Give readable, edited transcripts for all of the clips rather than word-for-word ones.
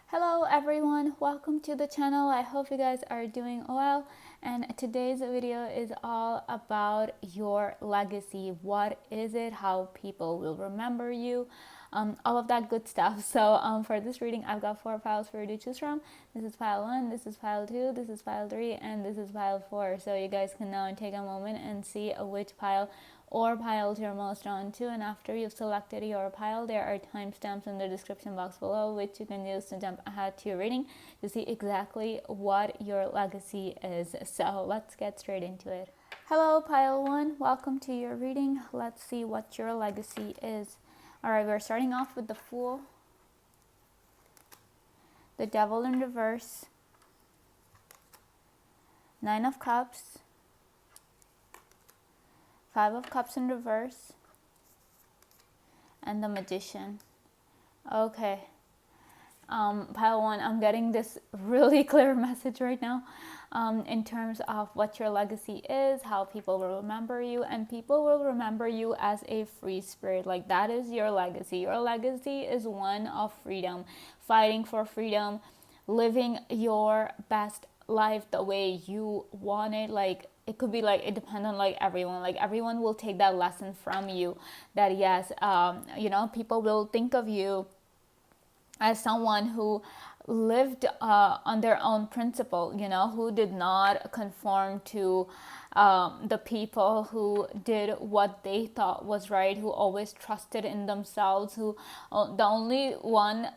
Hello everyone, welcome to the channel. I hope you guys are doing well, and today's video is all about your legacy. What is it? How people will remember you? All of that good stuff. So for this reading, I've got 4 piles for you to choose from. This is pile 1, this is pile 2, this is pile 3, and this is pile 4. So you guys can now take a moment and see which pile or piles you're most drawn to, and after you've selected your pile, there are timestamps in the description box below which you can use to jump ahead to your reading to see exactly what your legacy is. So let's get straight into it. Hello pile 1, welcome to your reading. Let's see what your legacy is. Alright, we're starting off with the Fool, the Devil in reverse, 9 of Cups, 5 of Cups in reverse, and the Magician. Okay, pile 1, I'm getting this really clear message right now in terms of what your legacy is, how people will remember you, and people will remember you as a free spirit. Like, that is your legacy. Your legacy is one of freedom, fighting for freedom, living your best life the way you want it. Like, it could be like, it depends on like everyone will take that lesson from you, that yes, people will think of you as someone who lived on their own principle, who did not conform to the people, who did what they thought was right, who always trusted in themselves, who the only one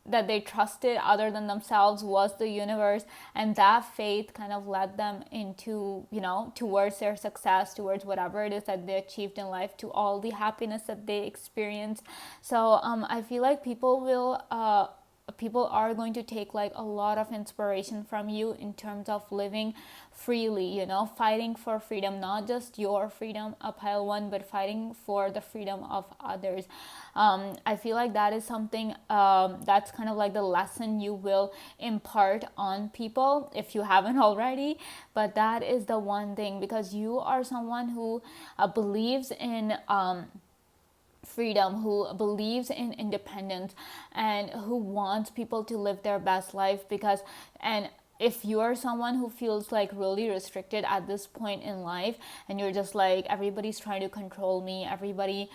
that they trusted other than themselves was the universe, and that faith kind of led them into, towards their success, towards whatever it is that they achieved in life, to all the happiness that they experienced. So I feel like people are going to take like a lot of inspiration from you in terms of living freely, fighting for freedom, not just your freedom, a pile 1, but fighting for the freedom of others. I feel like that is something that's kind of like the lesson you will impart on people if you haven't already. But that is the one thing, because you are someone who believes in freedom, who believes in independence, and who wants people to live their best life. And if you're someone who feels like really restricted at this point in life, and you're just like, everybody's trying to control me, everybody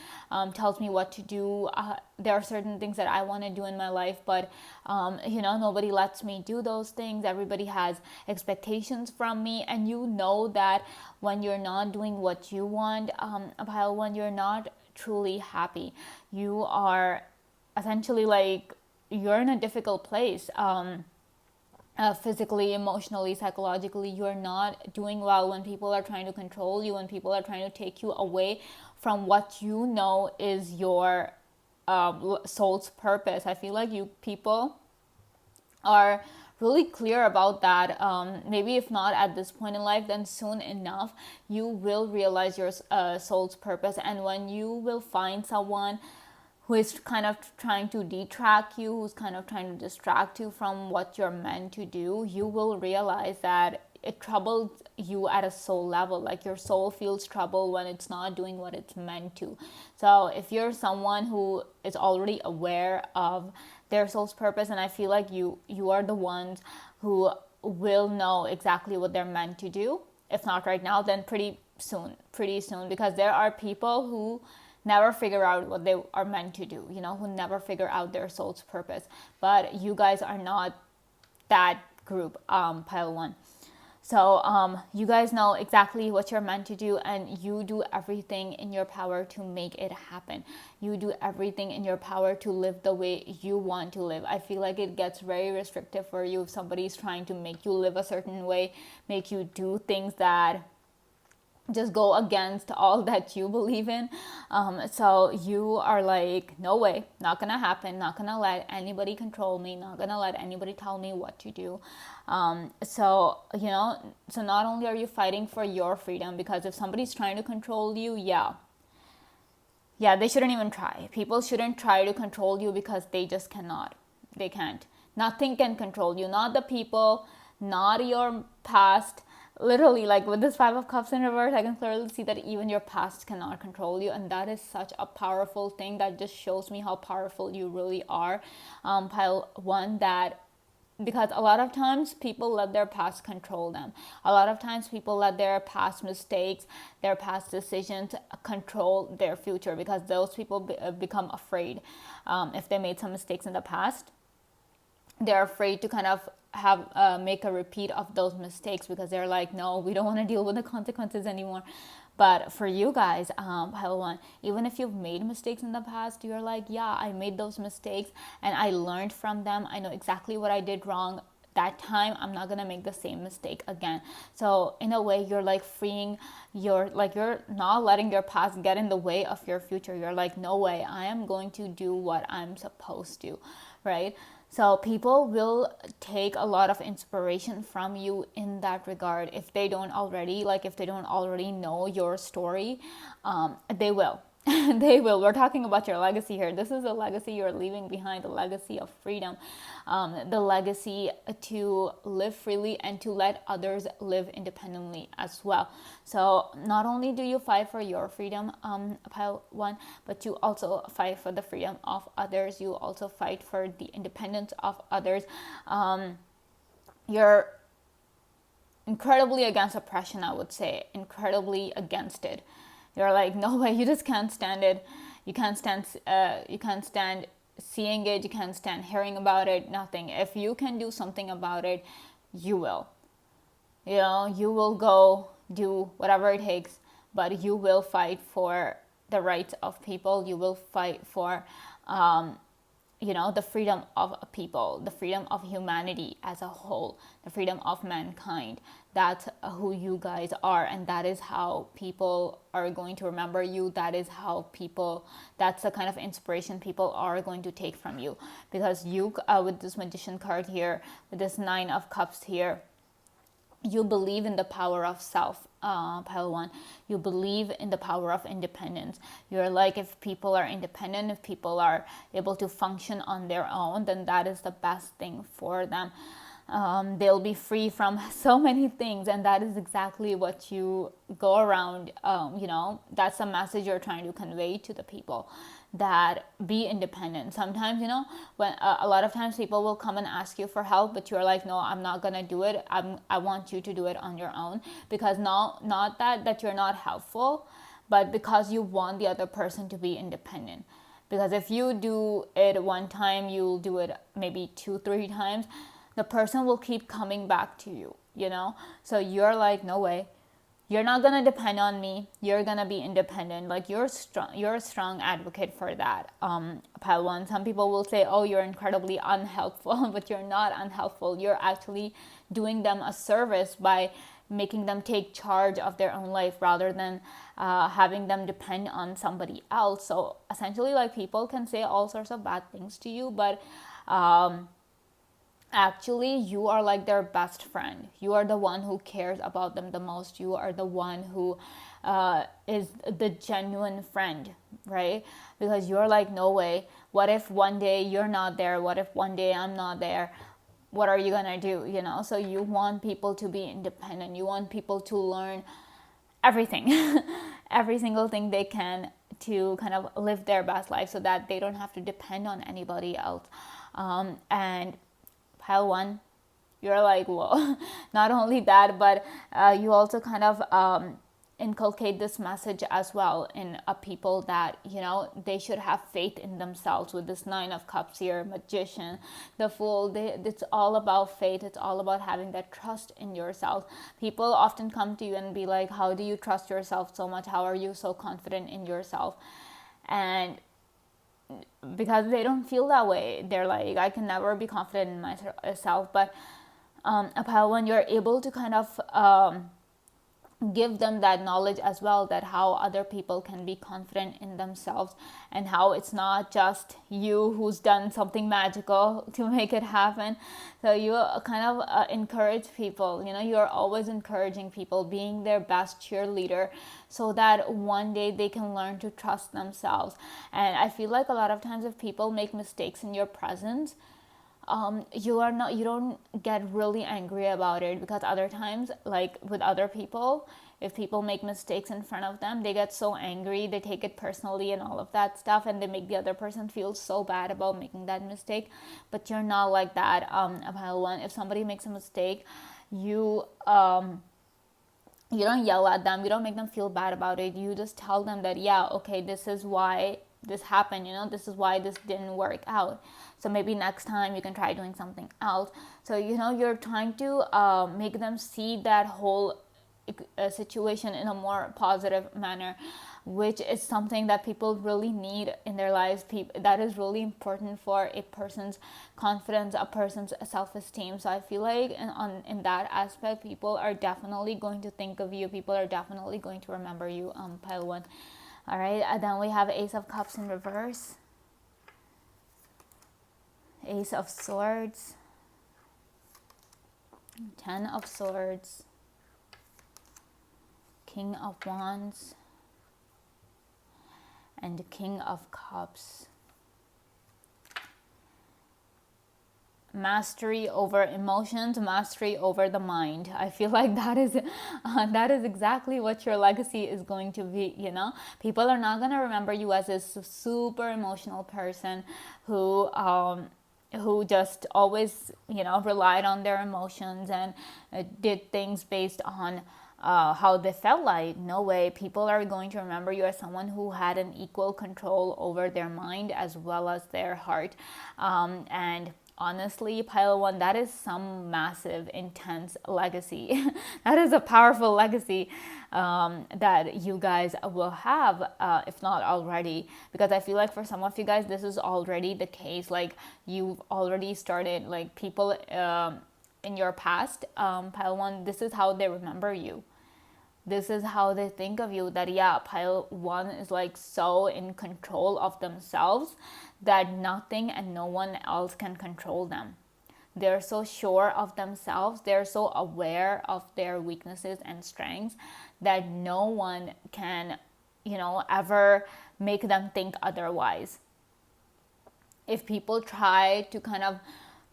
tells me what to do, there are certain things that I want to do in my life, but nobody lets me do those things, everybody has expectations from me, and that when you're not doing what you want, pile 1, you're not truly happy. You are essentially like, you're in a difficult place, physically, emotionally, psychologically. You're not doing well when people are trying to control you, when people are trying to take you away from what is your soul's purpose. I feel like you people are really clear about that. Maybe if not at this point in life, then soon enough you will realize your soul's purpose. And when you will find someone who is kind of trying to detract you, who's kind of trying to distract you from what you're meant to do, you will realize that it troubles you at a soul level. Like, your soul feels trouble when it's not doing what it's meant to. So if you're someone who is already aware of their soul's purpose, and I feel like you are the ones who will know exactly what they're meant to do. If not right now, then pretty soon, because there are people who never figure out what they are meant to do, who never figure out their soul's purpose. But you guys are not that group, pile 1. So you guys know exactly what you're meant to do, and you do everything in your power to make it happen. You do everything in your power to live the way you want to live. I feel like it gets very restrictive for you if somebody's trying to make you live a certain way, make you do things that just go against all that you believe in. So you are like, no way, not gonna happen, not gonna let anybody control me, not gonna let anybody tell me what to do. So not only are you fighting for your freedom, because if somebody's trying to control you, they shouldn't even try. People shouldn't try to control you, because they just cannot. They can't. Nothing can control you, not the people, not your past. Literally, like with this 5 of Cups in reverse, I can clearly see that even your past cannot control you, and that is such a powerful thing. That just shows me how powerful you really are, pile 1, that because a lot of times people let their past control them. A lot of times people let their past mistakes, their past decisions control their future, because those people become afraid. If they made some mistakes in the past, they're afraid to kind of have make a repeat of those mistakes, because they're like, no, we don't want to deal with the consequences anymore. But for you guys, pile one, even if you've made mistakes in the past, you're like, yeah, I made those mistakes and I learned from them. I know exactly what I did wrong that time. I'm not gonna make the same mistake again. So in a way, you're like freeing your, like, you're not letting your past get in the way of your future. You're like, no way, I am going to do what I'm supposed to, right? So people will take a lot of inspiration from you in that regard. If they don't already, like if they don't already know your story, they will. They will. We're talking about your legacy here. This is a legacy you're leaving behind, the legacy of freedom, the legacy to live freely and to let others live independently as well. So not only do you fight for your freedom, pile one, but you also fight for the freedom of others. You also fight for the independence of others. You're incredibly against oppression, I would say, incredibly against it. You're like, no way, you just can't stand it. You can't stand seeing it. You can't stand hearing about it. Nothing. If you can do something about it, you will. You know, you will go do whatever it takes, but you will fight for the rights of people. You will fight for the freedom of people, the freedom of humanity as a whole, the freedom of mankind. That's who you guys are, and that is how people are going to remember you. That is how people, that's the kind of inspiration people are going to take from you, because you, with this Magician card here, with this Nine of Cups here, you believe in the power of self, pile one. You believe in the power of independence. You're like, if people are independent, if people are able to function on their own, then that is the best thing for them. They'll be free from so many things, and that is exactly what you go around, that's the message you're trying to convey to the people, that be independent. Sometimes, when a lot of times people will come and ask you for help, but you're like, no, I'm not gonna do it. I want you to do it on your own, because not that you're not helpful, but because you want the other person to be independent. Because if you do it one time, you'll do it maybe 2-3 times, the person will keep coming back to you, So you're like, no way, you're not gonna depend on me. You're gonna be independent. Like, you're strong. You're a strong advocate for that. Pile one. Some people will say, "Oh, you're incredibly unhelpful," but you're not unhelpful. You're actually doing them a service by making them take charge of their own life rather than having them depend on somebody else. So essentially, like, people can say all sorts of bad things to you, but actually, you are like their best friend. You are the one who cares about them the most. You are the one who is the genuine friend, right? Because you're like, no way, what if one day you're not there? What if one day I'm not there? What are you gonna do? So you want people to be independent. You want people to learn everything, every single thing they can, to kind of live their best life, so that they don't have to depend on anybody else. And pile one, you're like, whoa. Not only that, but you also kind of inculcate this message as well in people, that they should have faith in themselves. With this Nine of Cups here, Magician, the Fool, it's all about faith. It's all about having that trust in yourself. People often come to you and be like, how do you trust yourself so much? How are you so confident in yourself? And because they don't feel that way, they're like, I can never be confident in myself. But when you're able to kind of give them that knowledge as well, that how other people can be confident in themselves, and how it's not just you who's done something magical to make it happen. So you kind of encourage people. You're always encouraging people, being their best cheerleader, so that one day they can learn to trust themselves. And I feel like a lot of times, if people make mistakes in your presence, you don't get really angry about it, because other times, like with other people, if people make mistakes in front of them, they get so angry, they take it personally and all of that stuff, and they make the other person feel so bad about making that mistake. But you're not like that. Pile one, if somebody makes a mistake, you you don't yell at them, you don't make them feel bad about it, you just tell them that, yeah, okay, this is why this happened, this is why this didn't work out, so maybe next time you can try doing something else. So you're trying to make them see that whole situation in a more positive manner, which is something that people really need in their lives. That is really important for a person's confidence, a person's self-esteem. So I feel like in that aspect, people are definitely going to think of you, people are definitely going to remember you, pile one. All right, and then we have Ace of Cups in reverse, Ace of Swords, Ten of Swords, King of Wands, and the King of Cups. Mastery over emotions, mastery over the mind. I feel like that is exactly what your legacy is going to be. People are not going to remember you as this super emotional person who just always relied on their emotions and did things based on how they felt like. No way. People are going to remember you as someone who had an equal control over their mind as well as their heart. And honestly, pile one, that is some massive, intense legacy. That is a powerful legacy that you guys will have, if not already. Because I feel like for some of you guys, this is already the case. Like, you've already started, like, people in your past, pile one, this is how they remember you. This is how they think of you, that yeah, pile one is like so in control of themselves that nothing and no one else can control them. They're so sure of themselves, they're so aware of their weaknesses and strengths that no one can ever make them think otherwise. If people try to kind of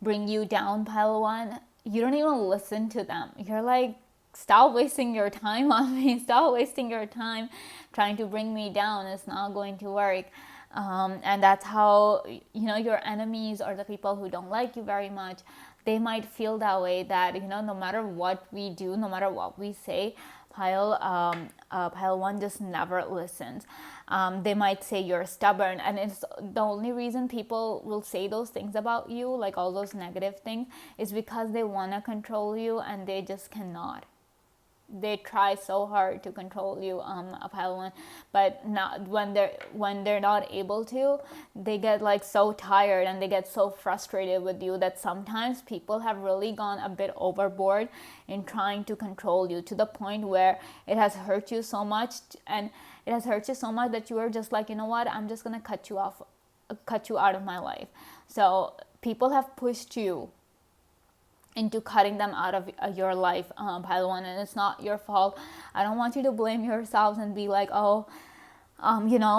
bring you down, pile one, you don't even listen to them. You're like, stop wasting your time on me. Stop wasting your time trying to bring me down. It's not going to work. And that's how, your enemies or the people who don't like you very much, they might feel that way, that, no matter what we do, no matter what we say, pile one just never listens. They might say you're stubborn, and it's the only reason people will say those things about you, like all those negative things, is because they want to control you and they just cannot. They try so hard to control you, pile one, but not when they're not able to, they get like so tired and they get so frustrated with you that sometimes people have really gone a bit overboard in trying to control you, to the point where it has hurt you so much, and it has hurt you so much that you are just like, you know what, I'm just gonna cut you out of my life. So people have pushed you into cutting them out of your life, pile one, and it's not your fault. I don't want you to blame yourselves and be like, oh,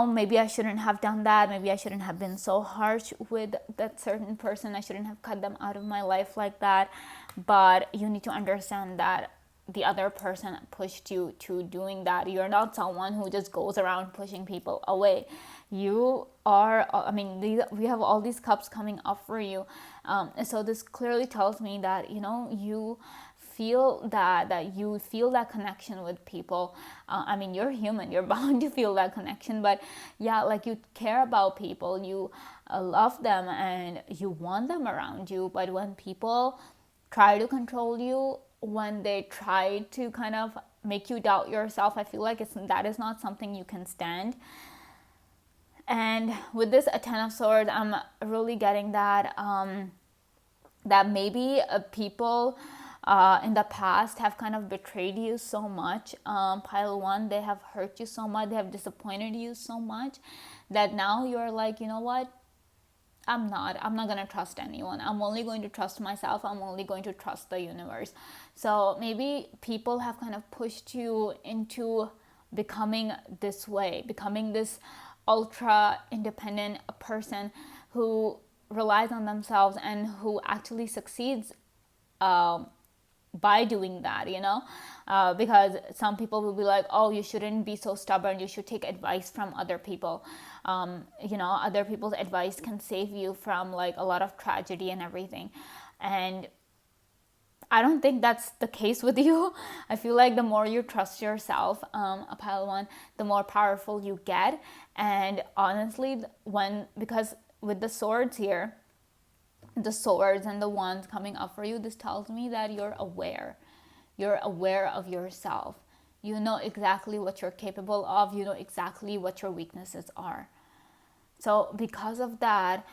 maybe I shouldn't have done that. Maybe I shouldn't have been so harsh with that certain person. I shouldn't have cut them out of my life like that. But you need to understand that the other person pushed you to doing that. You're not someone who just goes around pushing people away. You are, we have all these cups coming up for you. So this clearly tells me that, you feel that connection with people. You're human, you're bound to feel that connection, but yeah, like, you care about people, you love them, and you want them around you. But when people try to control you, when they try to kind of make you doubt yourself, I feel like that is not something you can stand. And with this Ten of Swords, I'm really getting that that maybe people in the past have kind of betrayed you so much, pile one, they have hurt you so much, they have disappointed you so much, that now you're like, you know what, I'm not going to trust anyone. I'm only going to trust myself. I'm only going to trust the universe. So maybe people have kind of pushed you into becoming this way, becoming this ultra independent person who relies on themselves and who actually succeeds by doing that, because some people will be like, oh, you shouldn't be so stubborn, you should take advice from other people. Other people's advice can save you from like a lot of tragedy and everything. And I don't think that's the case with you. I feel like the more you trust yourself, a pile one, the more powerful you get. And honestly, because with the swords here, the swords and the wands coming up for you, this tells me that you're aware. You're aware of yourself. You know exactly what you're capable of. You know exactly what your weaknesses are. So because of that,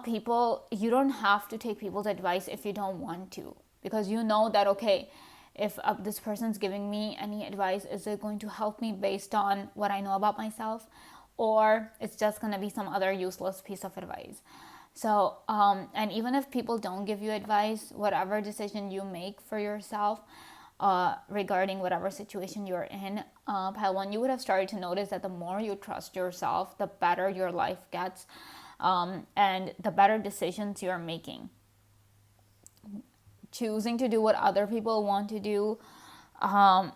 people, you don't have to take people's advice if you don't want to, because you know that, okay, if this person's giving me any advice, is it going to help me based on what I know about myself, or it's just going to be some other useless piece of advice. So and even if people don't give you advice, whatever decision you make for yourself regarding whatever situation you're in, pile one, you would have started to notice that the more you trust yourself, the better your life gets, and the better decisions you're making. Choosing to do what other people want to do, I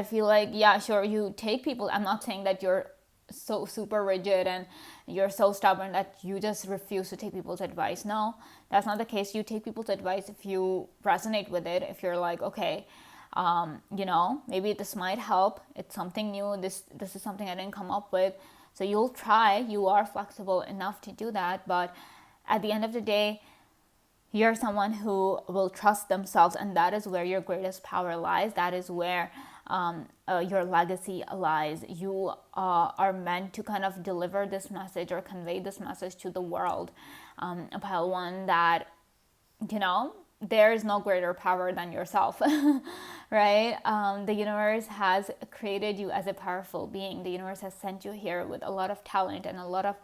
feel like, yeah, sure, you take people. I'm not saying that you're so super rigid and you're so stubborn that you just refuse to take people's advice. No, that's not the case. You take people's advice if you resonate with it, if you're like, okay, maybe this might help, it's something new, this is something I didn't come up with. So you'll try, you are flexible enough to do that. But at the end of the day, you're someone who will trust themselves, and that is where your greatest power lies. That is where your legacy lies. You are meant to kind of deliver this message or convey this message to the world, pile one, that, there is no greater power than yourself, right? The universe has created you as a powerful being. The universe has sent you here with a lot of talent and a lot of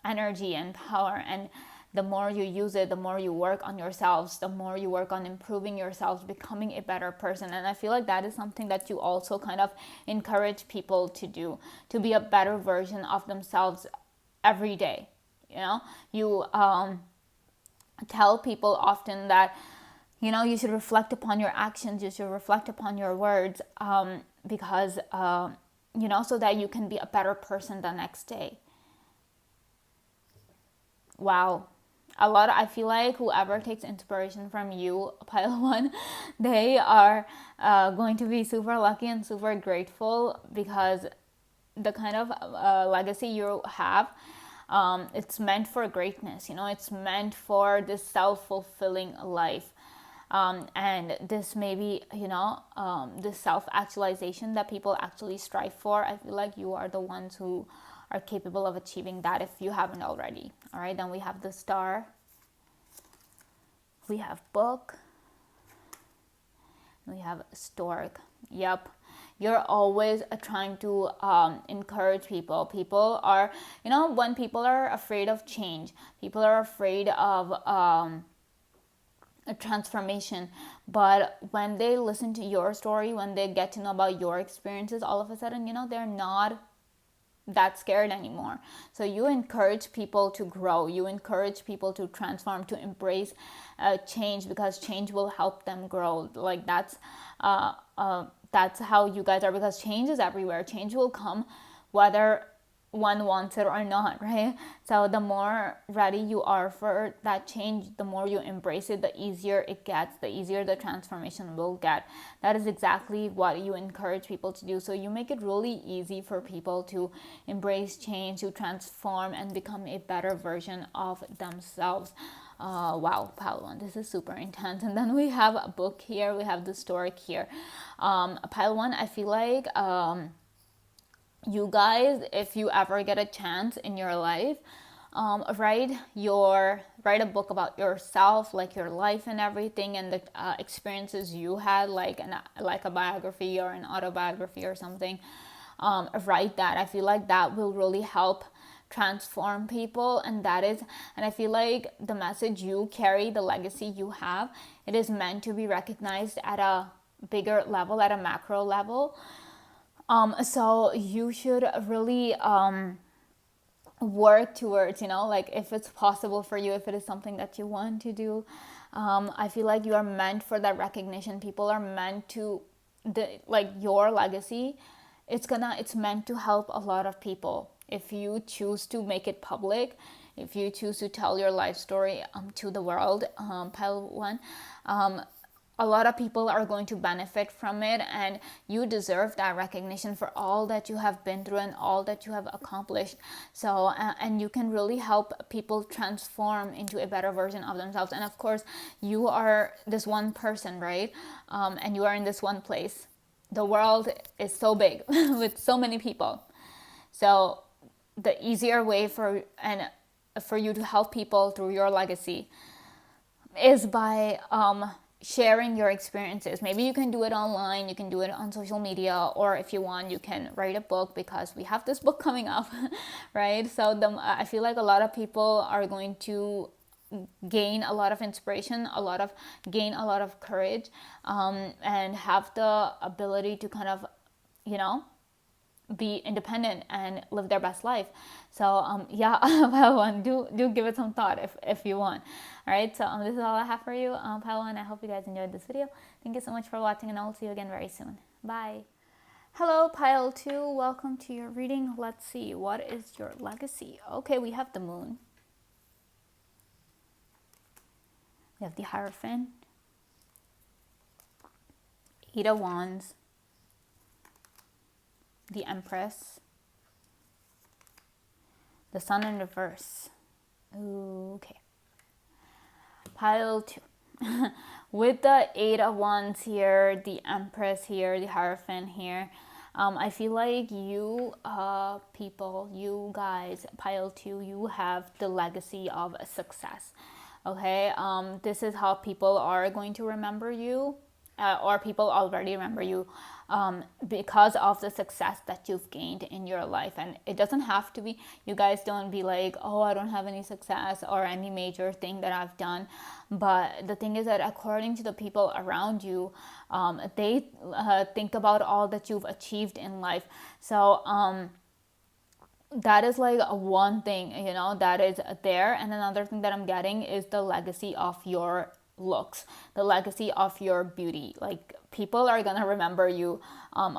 energy and power. And the more you use it, the more you work on yourselves, the more you work on improving yourselves, becoming a better person. And I feel like that is something that you also kind of encourage people to do, to be a better version of themselves every day. You tell people often that, you should reflect upon your actions, you should reflect upon your words, because, so that you can be a better person the next day. Wow. I feel like whoever takes inspiration from you, pile one, they are going to be super lucky and super grateful, because the kind of legacy you have, it's meant for greatness. It's meant for this self-fulfilling life. And this maybe, this self-actualization that people actually strive for. I feel like you are the ones who are capable of achieving that if you haven't already. All right, then we have the star, we have book, we have stork. Yep, you're always trying to encourage people. People are, when people are afraid of change, people are afraid of a transformation, but when they listen to your story, when they get to know about your experiences, all of a sudden, they're not that scared anymore. So you encourage people to grow, you encourage people to transform, to embrace change, because change will help them grow. Like that's how you guys are, because change is everywhere. Change will come whether one wants it or not, right? So the more ready you are for that change, the more you embrace it, the easier it gets, the easier the transformation will get. That is exactly what you encourage people to do. So you make it really easy for people to embrace change, to transform and become a better version of themselves. Wow, pile one, this is super intense. And then we have a book here, we have the stork here. Pile one, I feel like you guys, if you ever get a chance in your life, write a book about yourself, like your life and everything, and the experiences you had, like a biography or an autobiography or something. Write that. I feel like that will really help transform people, and I feel like the message you carry, the legacy you have, it is meant to be recognized at a bigger level, at a macro level. So you should really work towards, like if it's possible for you, if it is something that you want to do. I feel like you are meant for that recognition. People are meant to, like your legacy, it's meant to help a lot of people. If you choose to make it public, if you choose to tell your life story to the world, Pile One, a lot of people are going to benefit from it, and you deserve that recognition for all that you have been through and all that you have accomplished. So and you can really help people transform into a better version of themselves. And of course, you are this one person, right? And you are in this one place. The world is so big with so many people. So the easier way for you to help people through your legacy is by sharing your experiences. Maybe you can do it online, you can do it on social media, or if you want, you can write a book, because we have this book coming up, right? So I feel like a lot of people are going to gain a lot of inspiration, gain a lot of courage, and have the ability to kind of, be independent and live their best life. So yeah, Pile One, do give it some thought if you want. All right, so this is all I have for you, Pile One. I hope you guys enjoyed this video. Thank you so much for watching, and I will see you again very soon. Bye. Hello, Pile Two. Welcome to your reading. Let's see, what is your legacy? Okay, we have the Moon. We have the Hierophant, Eight of Wands, the Empress, the Sun in reverse. Okay. Pile Two. With the Eight of Wands here, the Empress here, the Hierophant here, I feel like you people, you guys, Pile Two, you have the legacy of success. Okay, this is how people are going to remember you, or people already remember you, because of the success that you've gained in your life. And it doesn't have to be, you guys don't be like, oh, I don't have any success or any major thing that I've done. But the thing is that according to the people around you, they think about all that you've achieved in life. So that is like one thing, that is there. And another thing that I'm getting is the legacy of your looks, the legacy of your beauty. Like, people are gonna remember you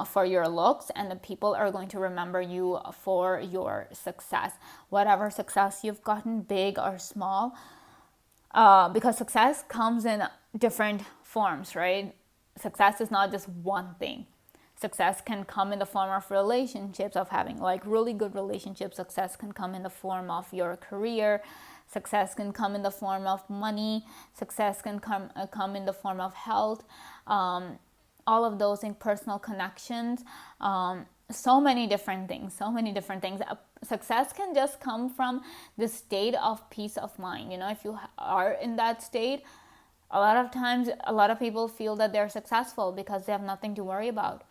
for your looks, and the people are going to remember you for your success, whatever success you've gotten, big or small, because success comes in different forms, right? Success is not just one thing. Success can come in the form of relationships, of having like really good relationships. Success can come in the form of your career. Success can come in the form of money. Success can come in the form of health. All of those in personal connections. So many different things. Success can just come from the state of peace of mind. If you are in that state, a lot of times, a lot of people feel that they're successful because they have nothing to worry about.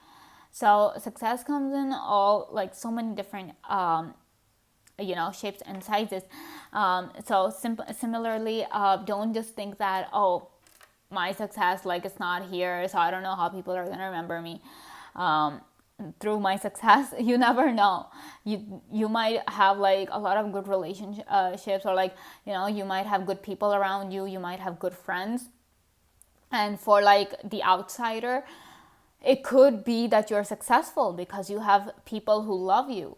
So success comes in all, like, so many different shapes and sizes. Similarly, don't just think that, oh, my success, like, it's not here, so I don't know how people are gonna remember me through my success. You never know. You might have like a lot of good relationships, or like, you might have good people around you. You might have good friends, and for like the outsider, it could be that you're successful because you have people who love you,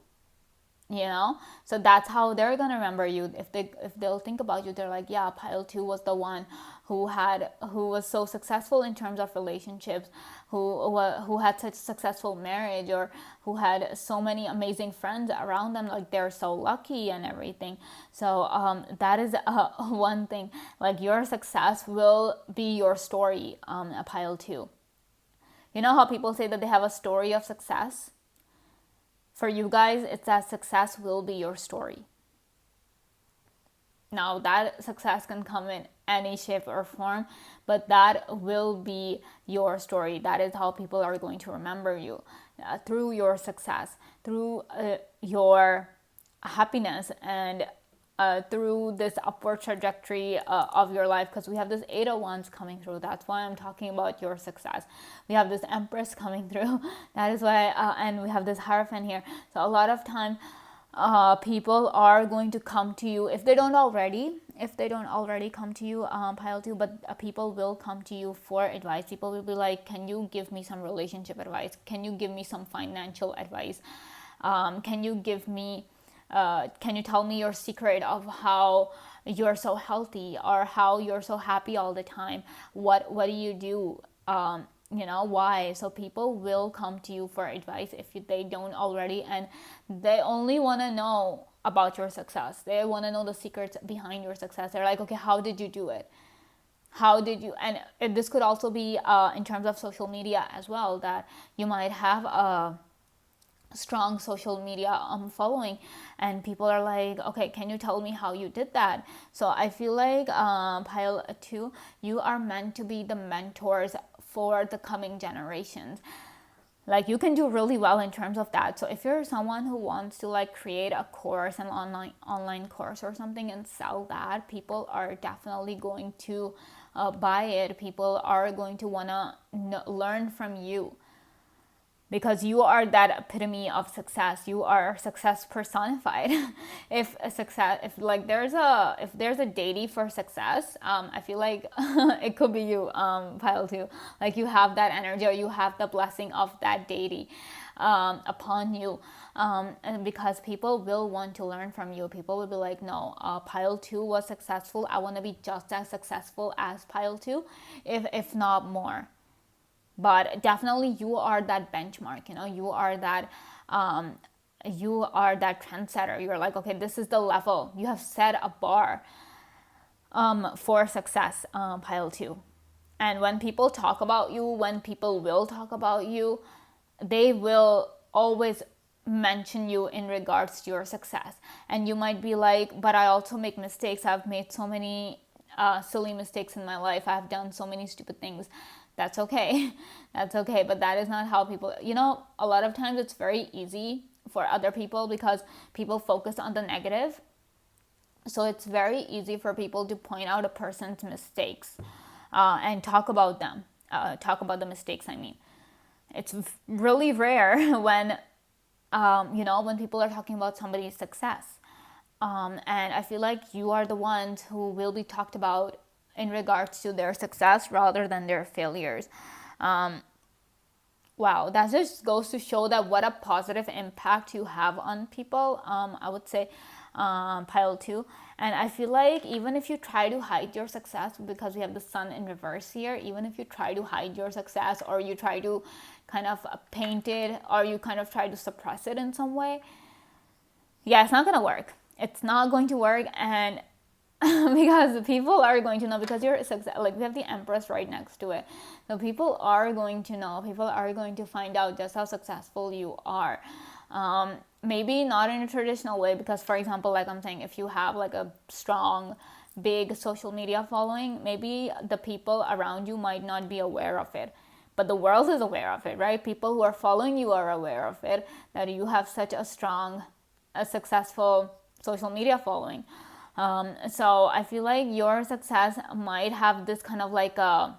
so that's how they're gonna remember you. If they'll think about you, they're like, yeah, Pile Two was the one who was so successful in terms of relationships, who had such successful marriage, or who had so many amazing friends around them, like they're so lucky and everything. So that is one thing. Like, your success will be your story, Pile Two. You know how people say that they have a story of success? For you guys, it's that success will be your story. Now, that success can come in any shape or form, but that will be your story. That is how people are going to remember you, through your success, through your happiness, and through this upward trajectory of your life. Because we have this Eight of Wands coming through. That's why I'm talking about your success. We have this Empress coming through. That is why, and we have this Hierophant here. So a lot of time, People are going to come to you if they don't already come to you, pile 2, but people will come to you for advice. People will be like, can you give me some relationship advice, can you give me some financial advice, can you give me can you tell me your secret of how you're so healthy or how you're so happy all the time, what do you do, why. So people will come to you for advice if they don't already, and they only want to know about your success. They want to know the secrets behind your success. They're like, okay, how did you do it, how did you. And this could also be in terms of social media as well, that you might have a strong social media following, and people are like, okay, can you tell me how you did that. So I feel like pile 2, you are meant to be the mentors for the coming generations. Like, you can do really well in terms of that. So if you're someone who wants to like create a course, an online course or something, and sell that, people are definitely going to buy it. People are going to want to learn from you, because you are that epitome of success. You are success personified. If there's a deity for success, I feel like it could be you, pile 2. Like, you have that energy, or you have the blessing of that deity upon you, and because people will want to learn from you. People will be like, no, pile 2 was successful, I want to be just as successful as pile 2, if not more. But definitely you are that benchmark, you are that trendsetter. You're like, okay, this is the level. You have set a bar for success, pile 2. And when people talk about you, when people will talk about you, they will always mention you in regards to your success. And you might be like, but I also make mistakes. I've made so many silly mistakes in my life. I've done so many stupid things. That's okay. That's okay. But that is not how people, a lot of times it's very easy for other people, because people focus on the negative. So it's very easy for people to point out a person's mistakes and talk about them, talk about the mistakes, I mean. It's really rare when, when people are talking about somebody's success. And I feel like you are the ones who will be talked about in regards to their success rather than their failures. Wow, that just goes to show that what a positive impact you have on people, I would say, pile 2. And I feel like even if you try to hide your success, because we have the sun in reverse here, even if you try to hide your success, or you try to kind of paint it, or you kind of try to suppress it in some way, yeah, it's not going to work. It's not going to work. And because people are going to know, because you're success, like we have the Empress right next to it, so people are going to know, people are going to find out just how successful you are. Maybe not in a traditional way, because for example, like I'm saying, if you have like a strong big social media following, maybe the people around you might not be aware of it, but the world is aware of it, right? People who are following you are aware of it, that you have such a strong, a successful social media following. So I feel like your success might have this kind of like a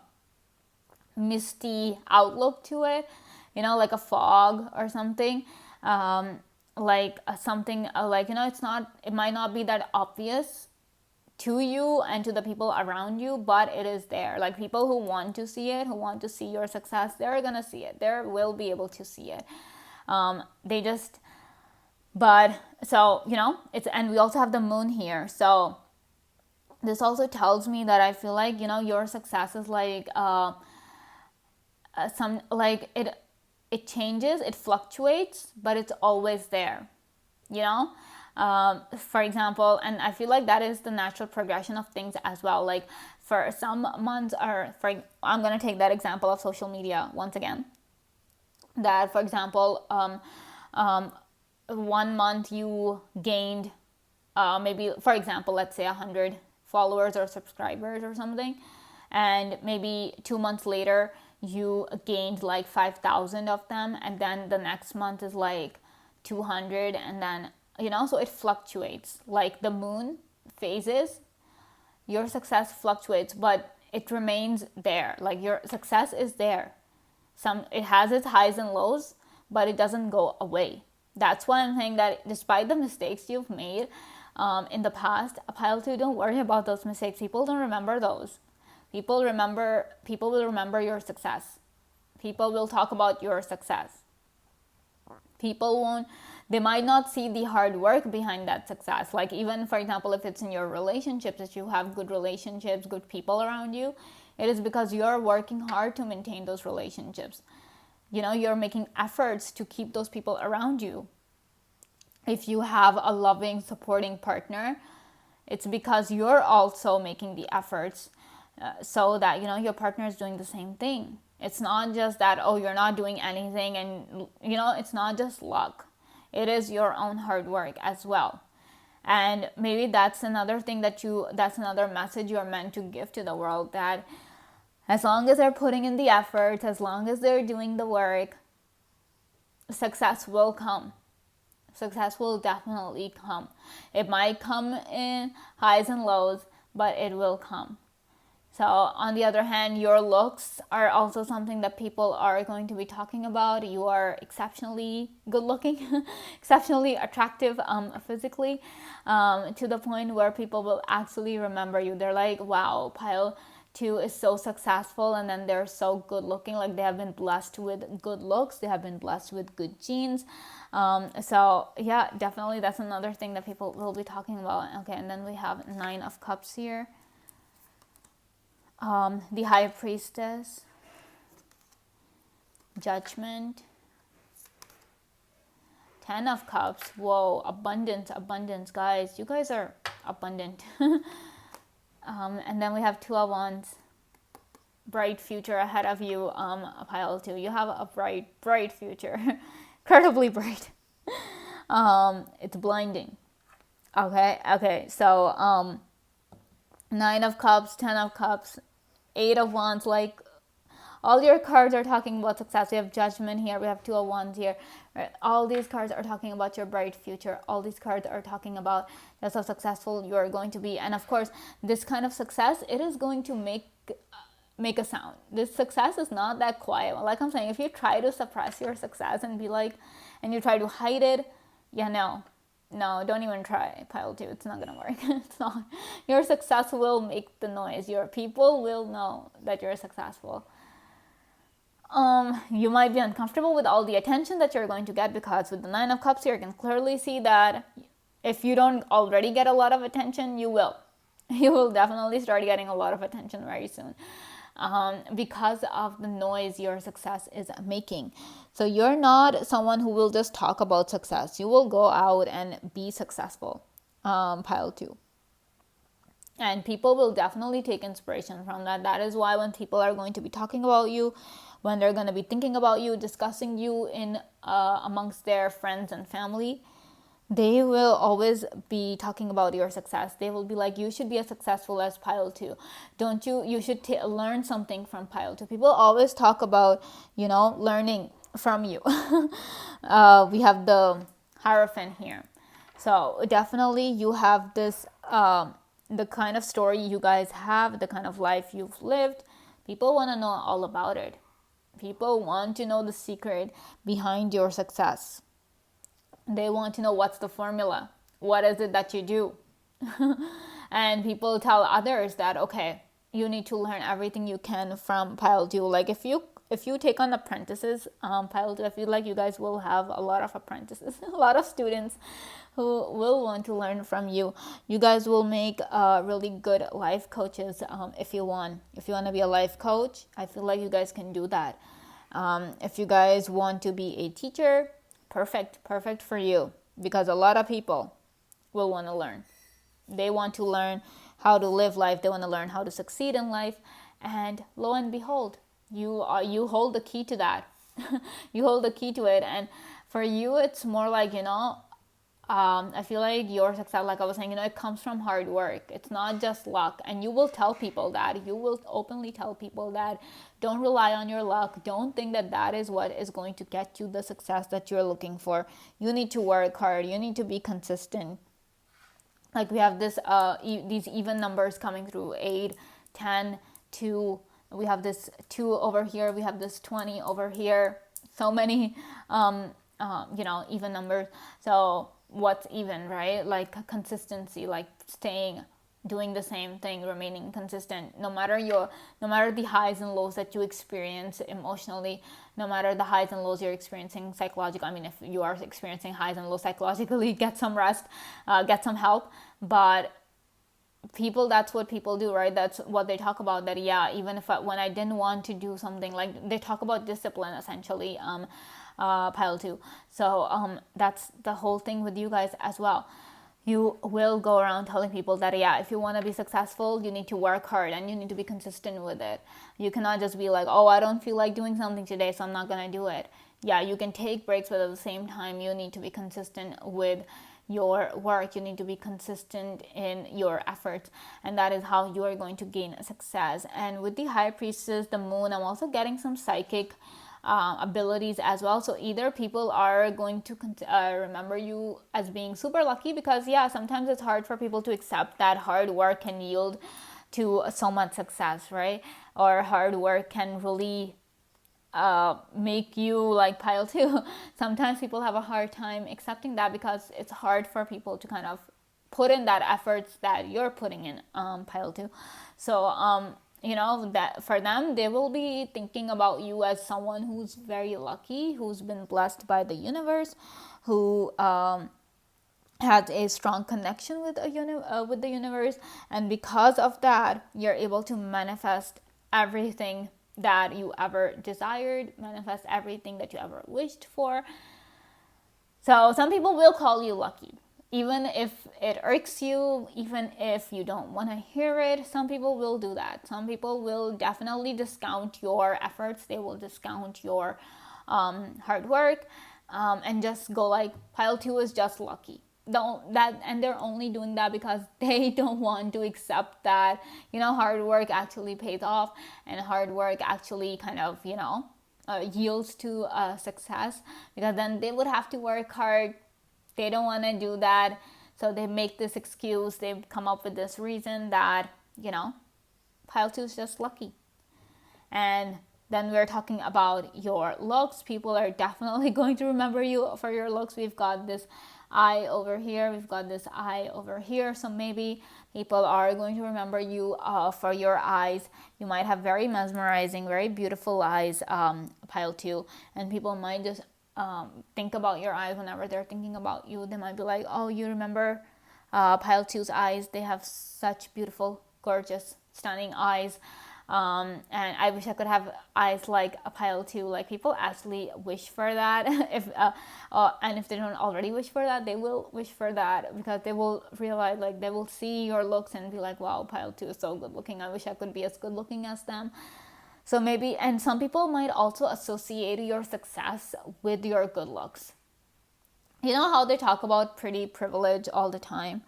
misty outlook to it, like a fog or something, it might not be that obvious to you and to the people around you, but it is there. Like, people who want to see it, who want to see your success, they're gonna see it. They will be able to see it. But so, and we also have the moon here. So this also tells me that I feel like, your success is like it changes, it fluctuates, but it's always there, for example. And I feel like that is the natural progression of things as well. Like, for some months, I'm going to take that example of social media once again, that for example, 1 month you gained maybe, for example, let's say 100 followers or subscribers or something, and maybe 2 months later you gained like 5,000 of them, and then the next month is like 200, and then so it fluctuates. Like the moon phases, your success fluctuates, but it remains there. Like, your success is there. It has its highs and lows, but it doesn't go away. That's why I'm saying that despite the mistakes you've made in the past, pile two, don't worry about those mistakes. People don't remember those. People will remember your success. People will talk about your success. People won't, they might not see the hard work behind that success. Like, even for example, if it's in your relationships, if you have good relationships, good people around you, it is because you're working hard to maintain those relationships. You're making efforts to keep those people around you. If you have a loving, supporting partner, it's because you're also making the efforts, so that your partner is doing the same thing. It's not just that, oh, you're not doing anything, and it's not just luck. It is your own hard work as well. And maybe that's another thing that's another message you're meant to give to the world, that as long as they're putting in the effort, as long as they're doing the work, success will come. Success will definitely come. It might come in highs and lows, but it will come. So on the other hand, your looks are also something that people are going to be talking about. You are exceptionally good looking, exceptionally attractive physically, to the point where people will actually remember you. They're like, wow, Pile 2 is so successful, and then they're so good looking. Like, they have been blessed with good looks. They have been blessed with good genes. So yeah, definitely that's another thing that people will be talking about. Okay, and then we have 9 of Cups here. The High Priestess, Judgment, 10 of Cups. Whoa, abundance, guys. You guys are abundant. And then we have 2 of Wands, bright future ahead of you, Pile 2. You have a bright future, incredibly bright. It's blinding. Okay. So 9 of Cups, 10 of Cups, 8 of Wands. Like, all your cards are talking about success. We have Judgment here. We have 2 of Wands here. Right? All these cards are talking about your bright future. All these cards are talking about just how successful you're going to be. And of course, this kind of success, it is going to make a sound. This success is not that quiet. Like I'm saying, if you try to suppress your success and you try to hide it, no, don't even try, Pile 2. It's not gonna work. It's not. Your success will make the noise. Your people will know that you're successful. You might be uncomfortable with all the attention that you're going to get, because with the 9 of Cups here, you can clearly see that if you don't already get a lot of attention, you will. You will definitely start getting a lot of attention very soon. Because of the noise your success is making. So you're not someone who will just talk about success. You will go out and be successful, Pile 2. And people will definitely take inspiration from that. That is why when people are going to be talking about you, when they're going to be thinking about you, discussing you in amongst their friends and family, they will always be talking about your success. They will be like, you should be as successful as Pile 2. Don't you? You should learn something from Pile 2. People always talk about, learning from you. We have the Hierophant here. So definitely you have this, the kind of story you guys have, the kind of life you've lived. People want to know all about it. People want to know the secret behind your success. They want to know what's the formula. What is it that you do? And people tell others that, okay, you need to learn everything you can from Pile 2. Like, if you take on apprentices, Pile 2, I feel like you guys will have a lot of apprentices, a lot of students who will want to learn from you. You guys will make really good life coaches if you want. If you want to be a life coach, I feel like you guys can do that. If you guys want to be a teacher, perfect for you, because a lot of people will want to learn. They want to learn how to live life. They want to learn how to succeed in life. And lo and behold, you hold the key to that. You hold the key to it. And for you, it's more like, I feel like your success, like I was saying, it comes from hard work. It's not just luck. And you will tell people that. You will openly tell people that. Don't rely on your luck. Don't think that that is what is going to get you the success that you're looking for. You need to work hard. You need to be consistent. Like, we have this these even numbers coming through: 8, 10, 2. We have this 2 over here. We have this 20 over here. So many even numbers. So what's even, right? Like consistency, like staying, doing the same thing, remaining consistent, no matter the highs and lows that you experience emotionally, no matter the highs and lows you're experiencing psychologically. I mean, if you are experiencing highs and lows psychologically, get some rest, get some help. But people, that's what people do, right? That's what they talk about, that yeah, even if when I didn't want to do something, like they talk about discipline essentially, pile 2. So that's the whole thing with you guys as well. You will go around telling people that yeah, if you want to be successful, you need to work hard and you need to be consistent with it. You cannot just be like, oh, I don't feel like doing something today, so I'm not going to do it. Yeah, you can take breaks, but at the same time you need to be consistent with your work. You need to be consistent in your efforts, and that is how you are going to gain success. And with the high priestess, the moon, I'm also getting some psychic abilities as well. So either people are going to remember you as being super lucky, because yeah, sometimes it's hard for people to accept that hard work can yield to so much success, right? Or hard work can really make you like pile 2. Sometimes people have a hard time accepting that, because it's hard for people to kind of put in that efforts that you're putting in, pile 2. So that for them, they will be thinking about you as someone who's very lucky, who's been blessed by the universe, who had a strong connection with with the universe, and because of that, you're able to manifest everything that you ever desired, manifest everything that you ever wished for. So some people will call you lucky, even if it irks you, even if you don't want to hear it. Some people will do that. Some people will definitely discount your efforts. They will discount your hard work, and just go like, pile 2 is just lucky. And they're only doing that because they don't want to accept that hard work actually pays off, and hard work actually kind of yields to success, because then they would have to work hard. They don't want to do that, so they make this excuse. They come up with this reason that pile 2 is just lucky. And then we're talking about your looks. People are definitely going to remember you for your looks. We've got this eye over here, we've got this eye over here, so maybe people are going to remember you for your eyes. You might have very mesmerizing, very beautiful eyes, pile 2, and people might just think about your eyes whenever they're thinking about you. They might be like, oh, you remember pile 2's eyes? They have such beautiful, gorgeous, stunning eyes. And I wish I could have eyes like a pile 2. Like, people actually wish for that. And if they don't already wish for that, they will wish for that, because they will realize, like, they will see your looks and be like, wow, pile 2 is so good looking. I wish I could be as good looking as them. So maybe, and some people might also associate your success with your good looks. You know how they talk about pretty privilege all the time?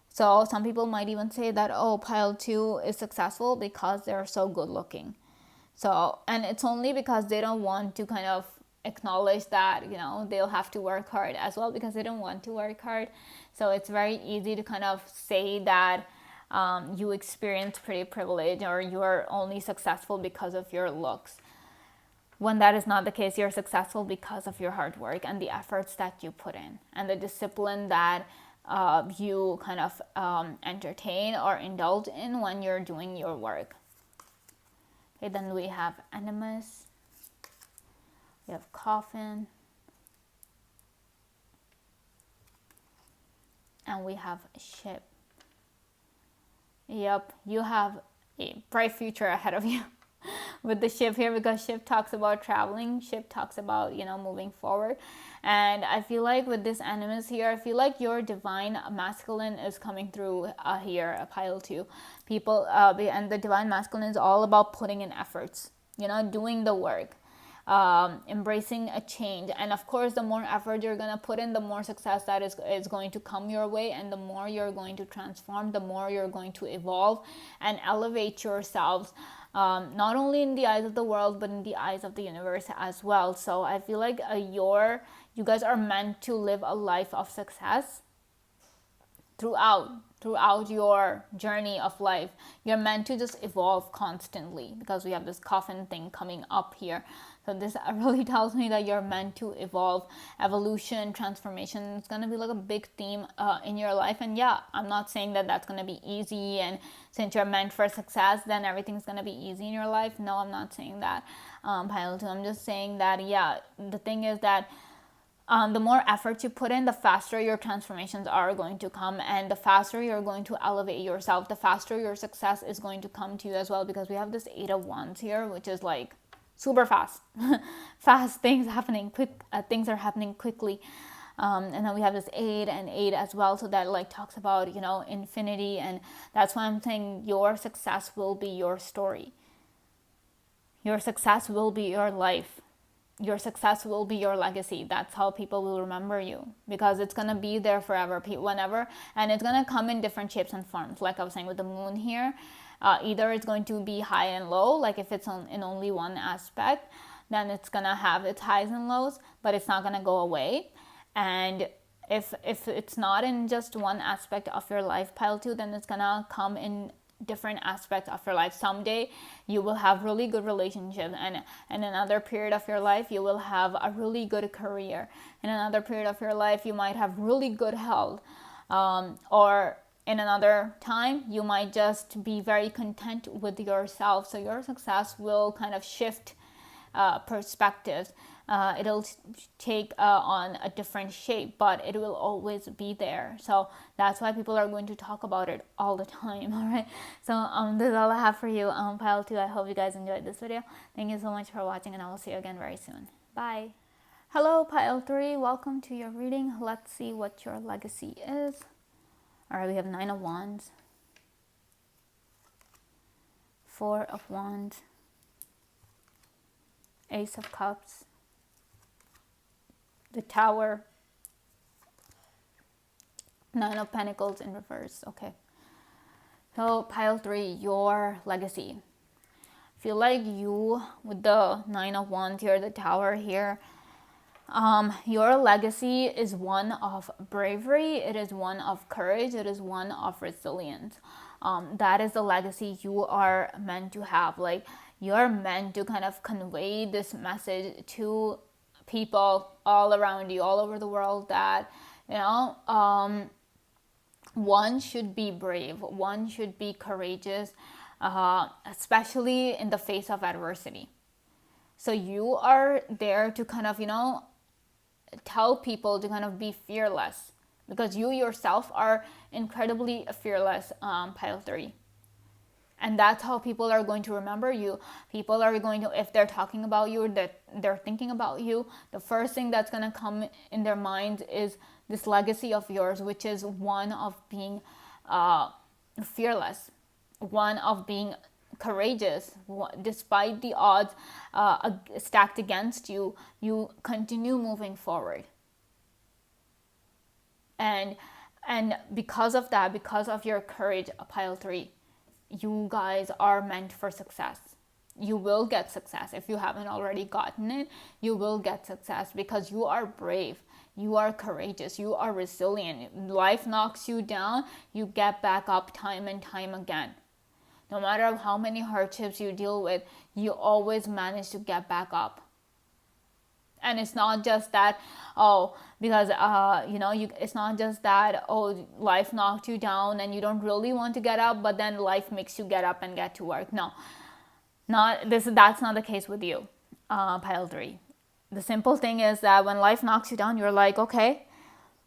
So some people might even say that, oh, pile 2 is successful because they're so good looking. So, and it's only because they don't want to kind of acknowledge that, they'll have to work hard as well, because they don't want to work hard. So it's very easy to kind of say that you experience pretty privilege, or you're only successful because of your looks, when that is not the case. You're successful because of your hard work and the efforts that you put in, and the discipline that you kind of entertain or indulge in when you're doing your work. Okay, then we have Animus, we have Coffin, and we have Ship. Yep, you have a bright future ahead of you with the Ship here, because Ship talks about traveling. Ship talks about moving forward. And I feel like with this Animus here, I feel like your divine masculine is coming through here, a pile 2. People and the divine masculine is all about putting in efforts, doing the work, embracing a change. And of course, the more effort you're going to put in, the more success that is going to come your way, and the more you're going to transform, the more you're going to evolve and elevate yourselves, not only in the eyes of the world, but in the eyes of the universe as well. So I feel like you guys are meant to live a life of success. throughout your journey of life. You're meant to just evolve constantly, because we have this coffin thing coming up here. So this really tells me that you're meant to evolve. Evolution, transformation, it's going to be like a big theme in your life. And yeah, I'm not saying that that's going to be easy, and since you're meant for success, then everything's going to be easy in your life. No, I'm not saying that, Pile 2. I'm just saying that, yeah, the thing is that the more effort you put in, the faster your transformations are going to come, and the faster you're going to elevate yourself, the faster your success is going to come to you as well, because we have this 8 of Wands here, which is like super fast. Fast things happening quick, things are happening quickly. And then we have this 8 and 8 as well, so that like talks about, you know, infinity. And that's why I'm saying your success will be your story, your success will be your life, your success will be your legacy. That's how people will remember you, because it's going to be there forever, whenever, and it's going to come in different shapes and forms. Like I was saying with the moon here, either it's going to be high and low, like if it's in only one aspect, then it's going to have its highs and lows, but it's not going to go away. And if it's not in just one aspect of your life, Pile 2, then it's going to come in different aspects of your life. Someday you will have really good relationships, and in another period of your life you will have a really good career. In another period of your life you might have really good health, or in another time you might just be very content with yourself. So your success will kind of shift perspectives. It'll take on a different shape, but it will always be there. So that's why people are going to talk about it all the time. All right, so this is all I have for you, Pile 2. I hope you guys enjoyed this video. Thank you so much for watching, and I will see you again very soon. Bye. Hello, Pile 3. Welcome to your reading. Let's see what your legacy is. All right, we have 9 of Wands, 4 of Wands, Ace of Cups, the Tower, 9 of Pentacles in reverse. Okay, so Pile 3, your legacy. Feel like you, with the 9 of Wands here, the Tower here, your legacy is one of bravery, it is one of courage, it is one of resilience. That is the legacy you are meant to have. Like, you're meant to kind of convey this message to people all around you, all over the world, that, you know, one should be brave, one should be courageous, especially in the face of adversity. So you are there to kind of, you know, tell people to kind of be fearless, because you yourself are incredibly fearless, Pile 3. And that's how people are going to remember you. People are going to, if they're talking about you, that they're thinking about you, the first thing that's going to come in their minds is this legacy of yours, which is one of being fearless, one of being courageous. Despite the odds stacked against you, you continue moving forward. And because of that, because of your courage, Pile 3, you guys are meant for success. You will get success. If you haven't already gotten it, you will get success, because you are brave, you are courageous, you are resilient. Life knocks you down, you get back up time and time again. No matter how many hardships you deal with, you always manage to get back up. And it's not just that, because it's not just that, life knocked you down and you don't really want to get up, but then life makes you get up and get to work. No, that's not the case with you, Pile 3. The simple thing is that when life knocks you down, you're like, okay,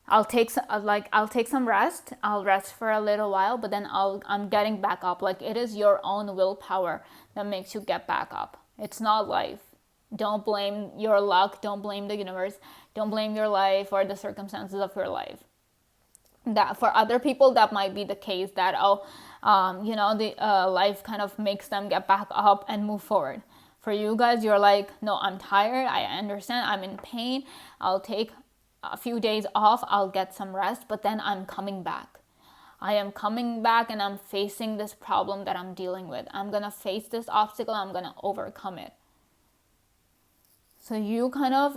I'll take some rest. I'll rest for a little while, but then I'm getting back up. Like, it is your own willpower that makes you get back up. It's not life. Don't blame your luck. Don't blame the universe. Don't blame your life or the circumstances of your life. That for other people, that might be the case, that life kind of makes them get back up and move forward. For you guys, you're like, no, I'm tired. I understand. I'm in pain. I'll take a few days off. I'll get some rest, but then I'm coming back. I am coming back, and I'm facing this problem that I'm dealing with. I'm gonna face this obstacle. I'm gonna overcome it. So you kind of,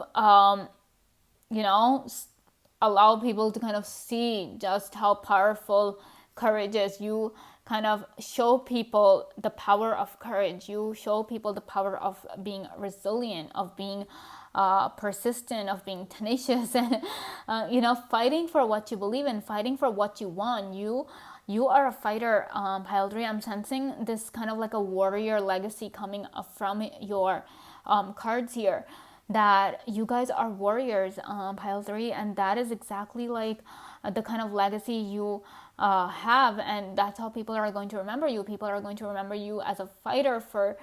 allow people to kind of see just how powerful courage is. You kind of show people the power of courage. You show people the power of being resilient, of being persistent, of being tenacious, and fighting for what you believe in, fighting for what you want. You are a fighter, Pile 3. I'm sensing this kind of like a warrior legacy coming from your cards here, that you guys are warriors, Pile 3, and that is exactly like the kind of legacy you have, and that's how people are going to remember you. People are going to remember you as a fighter for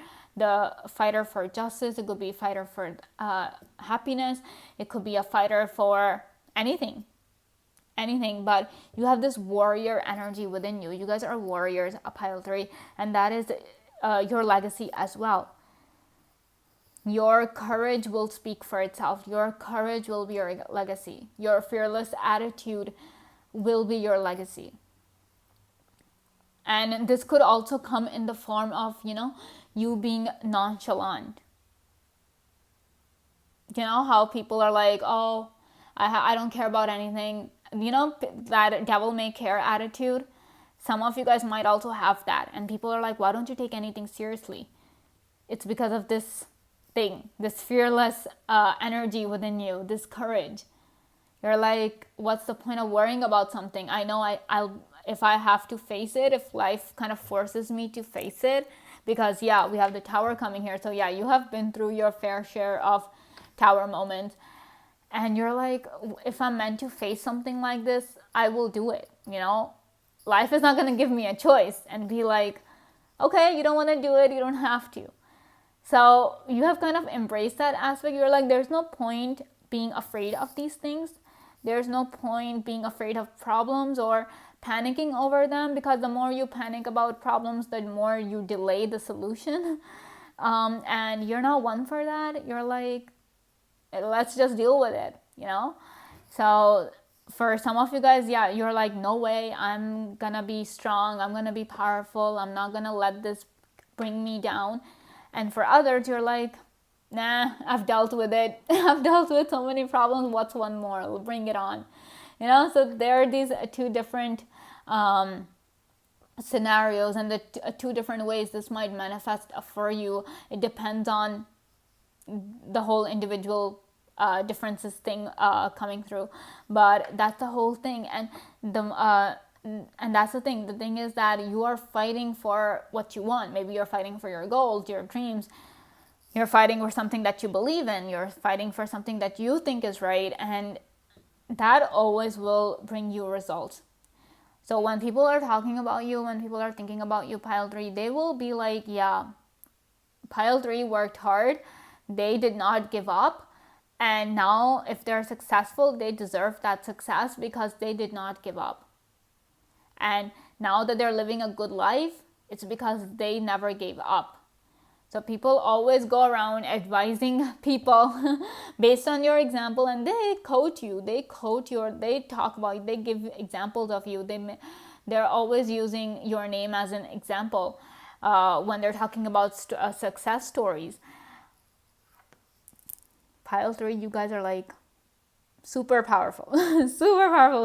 justice. It could be a fighter for happiness. It could be a fighter for anything, but you have this warrior energy within you. You guys are warriors, a Pile 3, and that is your legacy as well. Your courage will speak for itself. Your courage will be your legacy. Your fearless attitude will be your legacy. And this could also come in the form of, you being nonchalant. You know how people are like, oh, I don't care about anything. That devil may care attitude. Some of you guys might also have that. And people are like, why don't you take anything seriously? It's because of this thing, this fearless energy within you, this courage. You're like, what's the point of worrying about something? I know I'll if I have to face it, if life kind of forces me to face it, because we have the tower coming here. So you have been through your fair share of tower moments, and you're like, if I'm meant to face something like this, I will do it. Life is not going to give me a choice and be like, okay, you don't want to do it, you don't have to. So you have kind of embraced that aspect. You're like, there's no point being afraid of these things. There's no point being afraid of problems or panicking over them, because the more you panic about problems, the more you delay the solution. And you're not one for that. You're like, let's just deal with it, So for some of you guys, you're like, no way, I'm gonna be strong, I'm gonna be powerful, I'm not gonna let this bring me down. And for others, you're like, nah, I've dealt with it. I've dealt with so many problems. What's one more? We'll bring it on. So there are these two different scenarios, and the two different ways this might manifest for you. It depends on the whole individual differences thing coming through. But that's the whole thing. And that's the thing. The thing is that you are fighting for what you want. Maybe you're fighting for your goals, your dreams. You're fighting for something that you believe in. You're fighting for something that you think is right. And that always will bring you results. So when people are talking about you, when people are thinking about you, Pile 3, they will be like, Pile 3 worked hard. They did not give up. And now if they're successful, they deserve that success because they did not give up. And now that they're living a good life, it's because they never gave up. So people always go around advising people based on your example, and they quote you, they talk about you, they give examples of you. They're always using your name as an example when they're talking about success stories. Pile 3, you guys are like super powerful,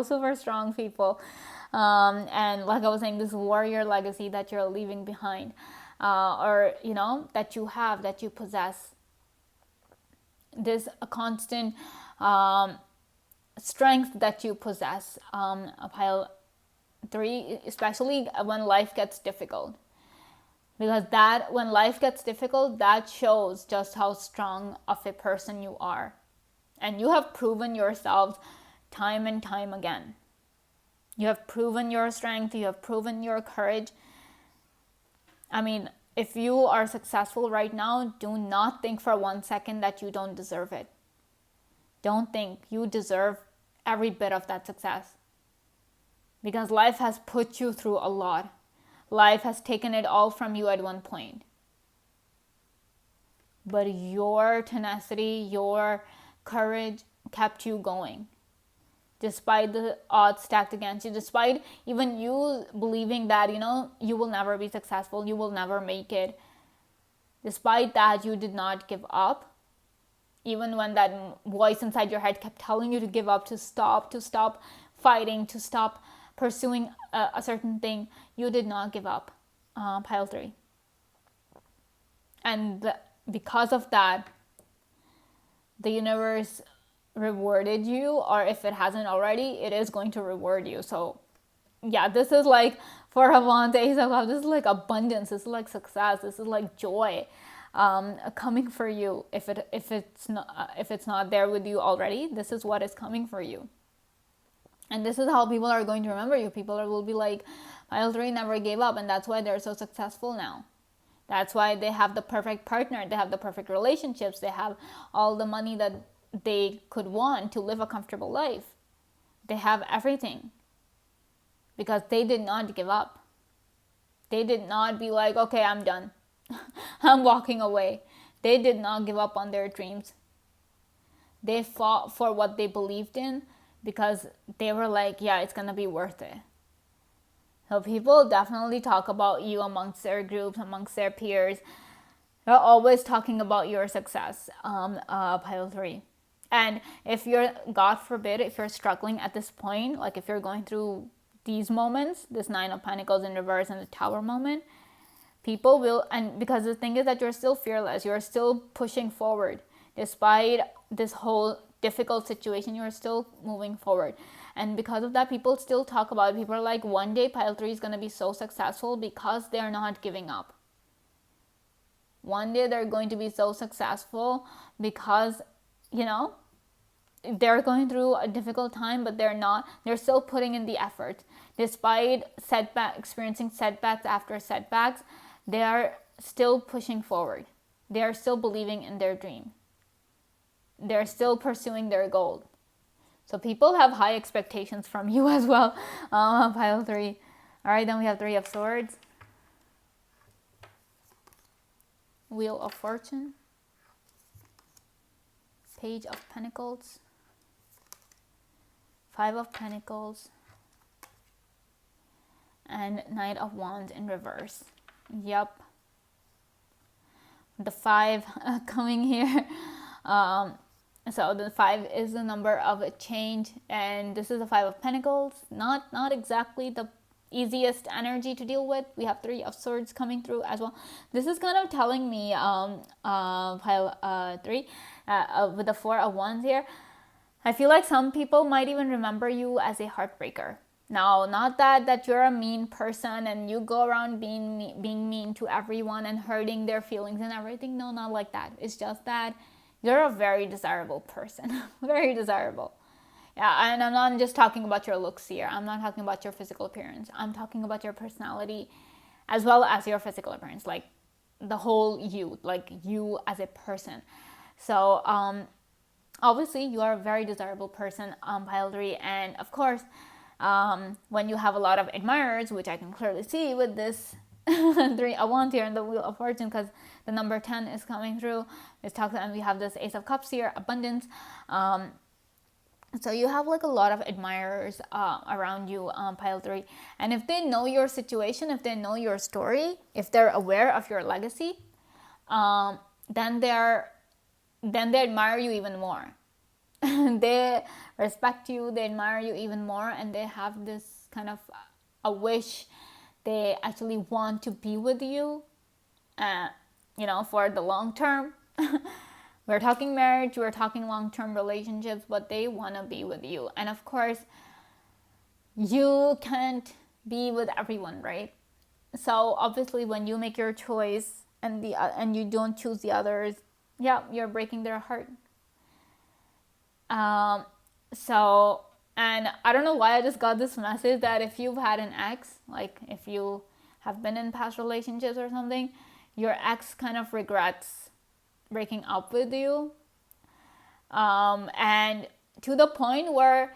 super strong people. And like I was saying, this warrior legacy that you're leaving behind, that you have, that you possess, this constant strength that you possess, Pile 3, especially when life gets difficult. Because when life gets difficult, that shows just how strong of a person you are. And you have proven yourselves time and time again. You have proven your strength. You have proven your courage. I mean, if you are successful right now, do not think for 1 second that you don't deserve it. Don't think. You deserve every bit of that success. Because life has put you through a lot. Life has taken it all from you at one point. But your tenacity, your courage kept you going. Despite the odds stacked against you, despite even you believing that, you will never be successful, you will never make it. Despite that, you did not give up. Even when that voice inside your head kept telling you to give up, to stop fighting, to stop pursuing a certain thing, you did not give up. Pile 3. And because of that, the universe rewarded you, or if it hasn't already, it is going to reward you. So yeah, this is like for Wands, Ace of Cups, this is like abundance, this is like success, this is like joy coming for you. If it's not there with you already, this is what is coming for you. And this is how people are going to remember you. People will be like, Pile 3 never gave up, and that's why they're so successful now. That's why they have the perfect partner, they have the perfect relationships, they have all the money that they could want to live a comfortable life. They have everything because they did not give up. They did not be like, okay, I'm done. I'm walking away. They did not give up on their dreams. They fought for what they believed in because they were like, yeah, it's going to be worth it. So people definitely talk about you amongst their groups, amongst their peers. They're always talking about your success, Pile 3. And if you're, God forbid, if you're struggling at this point, like if you're going through these moments, this 9 of Pentacles in reverse and the Tower moment, people will, and because the thing is that you're still fearless, you're still pushing forward. Despite this whole difficult situation, you're still moving forward. And because of that, people still talk about it. People are like, one day Pile 3 is going to be so successful because they're not giving up. One day they're going to be so successful because, they're going through a difficult time, but they're still putting in the effort. Despite experiencing setbacks after setbacks, they are still pushing forward. They are still believing in their dream. They're still pursuing their goal. So people have high expectations from you as well, Pile 3. All right, then we have 3 of Swords. Wheel of Fortune. Page of Pentacles. 5 of Pentacles. And Knight of Wands in reverse. Yep. The 5 coming here. So the 5 is the number of a change, and this is the 5 of Pentacles. Not exactly the easiest energy to deal with. We have 3 of Swords coming through as well. This is kind of telling me, Pile 3, with the 4 of Wands here, I feel like some people might even remember you as a heartbreaker. Now, not that you're a mean person and you go around being mean to everyone and hurting their feelings and everything. No, not like that. It's just that you're a very desirable person. Very desirable. Yeah, and I'm not just talking about your looks here. I'm not talking about your physical appearance. I'm talking about your personality as well as your physical appearance. Like the whole you. Like you as a person. So, obviously, you are a very desirable person, Pile 3. And of course, when you have a lot of admirers, which I can clearly see with this 3 of Wands here in the Wheel of Fortune, because the number 10 is coming through. And we have this Ace of Cups here, abundance. So you have like a lot of admirers around you, Pile 3. And if they know your situation, if they know your story, if they're aware of your legacy, then they admire you even more. They respect you, they admire you even more, and they have this kind of a wish. They actually want to be with you, for the long term. We're talking marriage, we're talking long-term relationships, but they want to be with you. And of course, you can't be with everyone, right? So obviously, when you make your choice and you don't choose the others, yeah, you're breaking their heart. And I don't know why I just got this message that if you've had an ex, like if you have been in past relationships or something, your ex kind of regrets breaking up with you. And to the point where,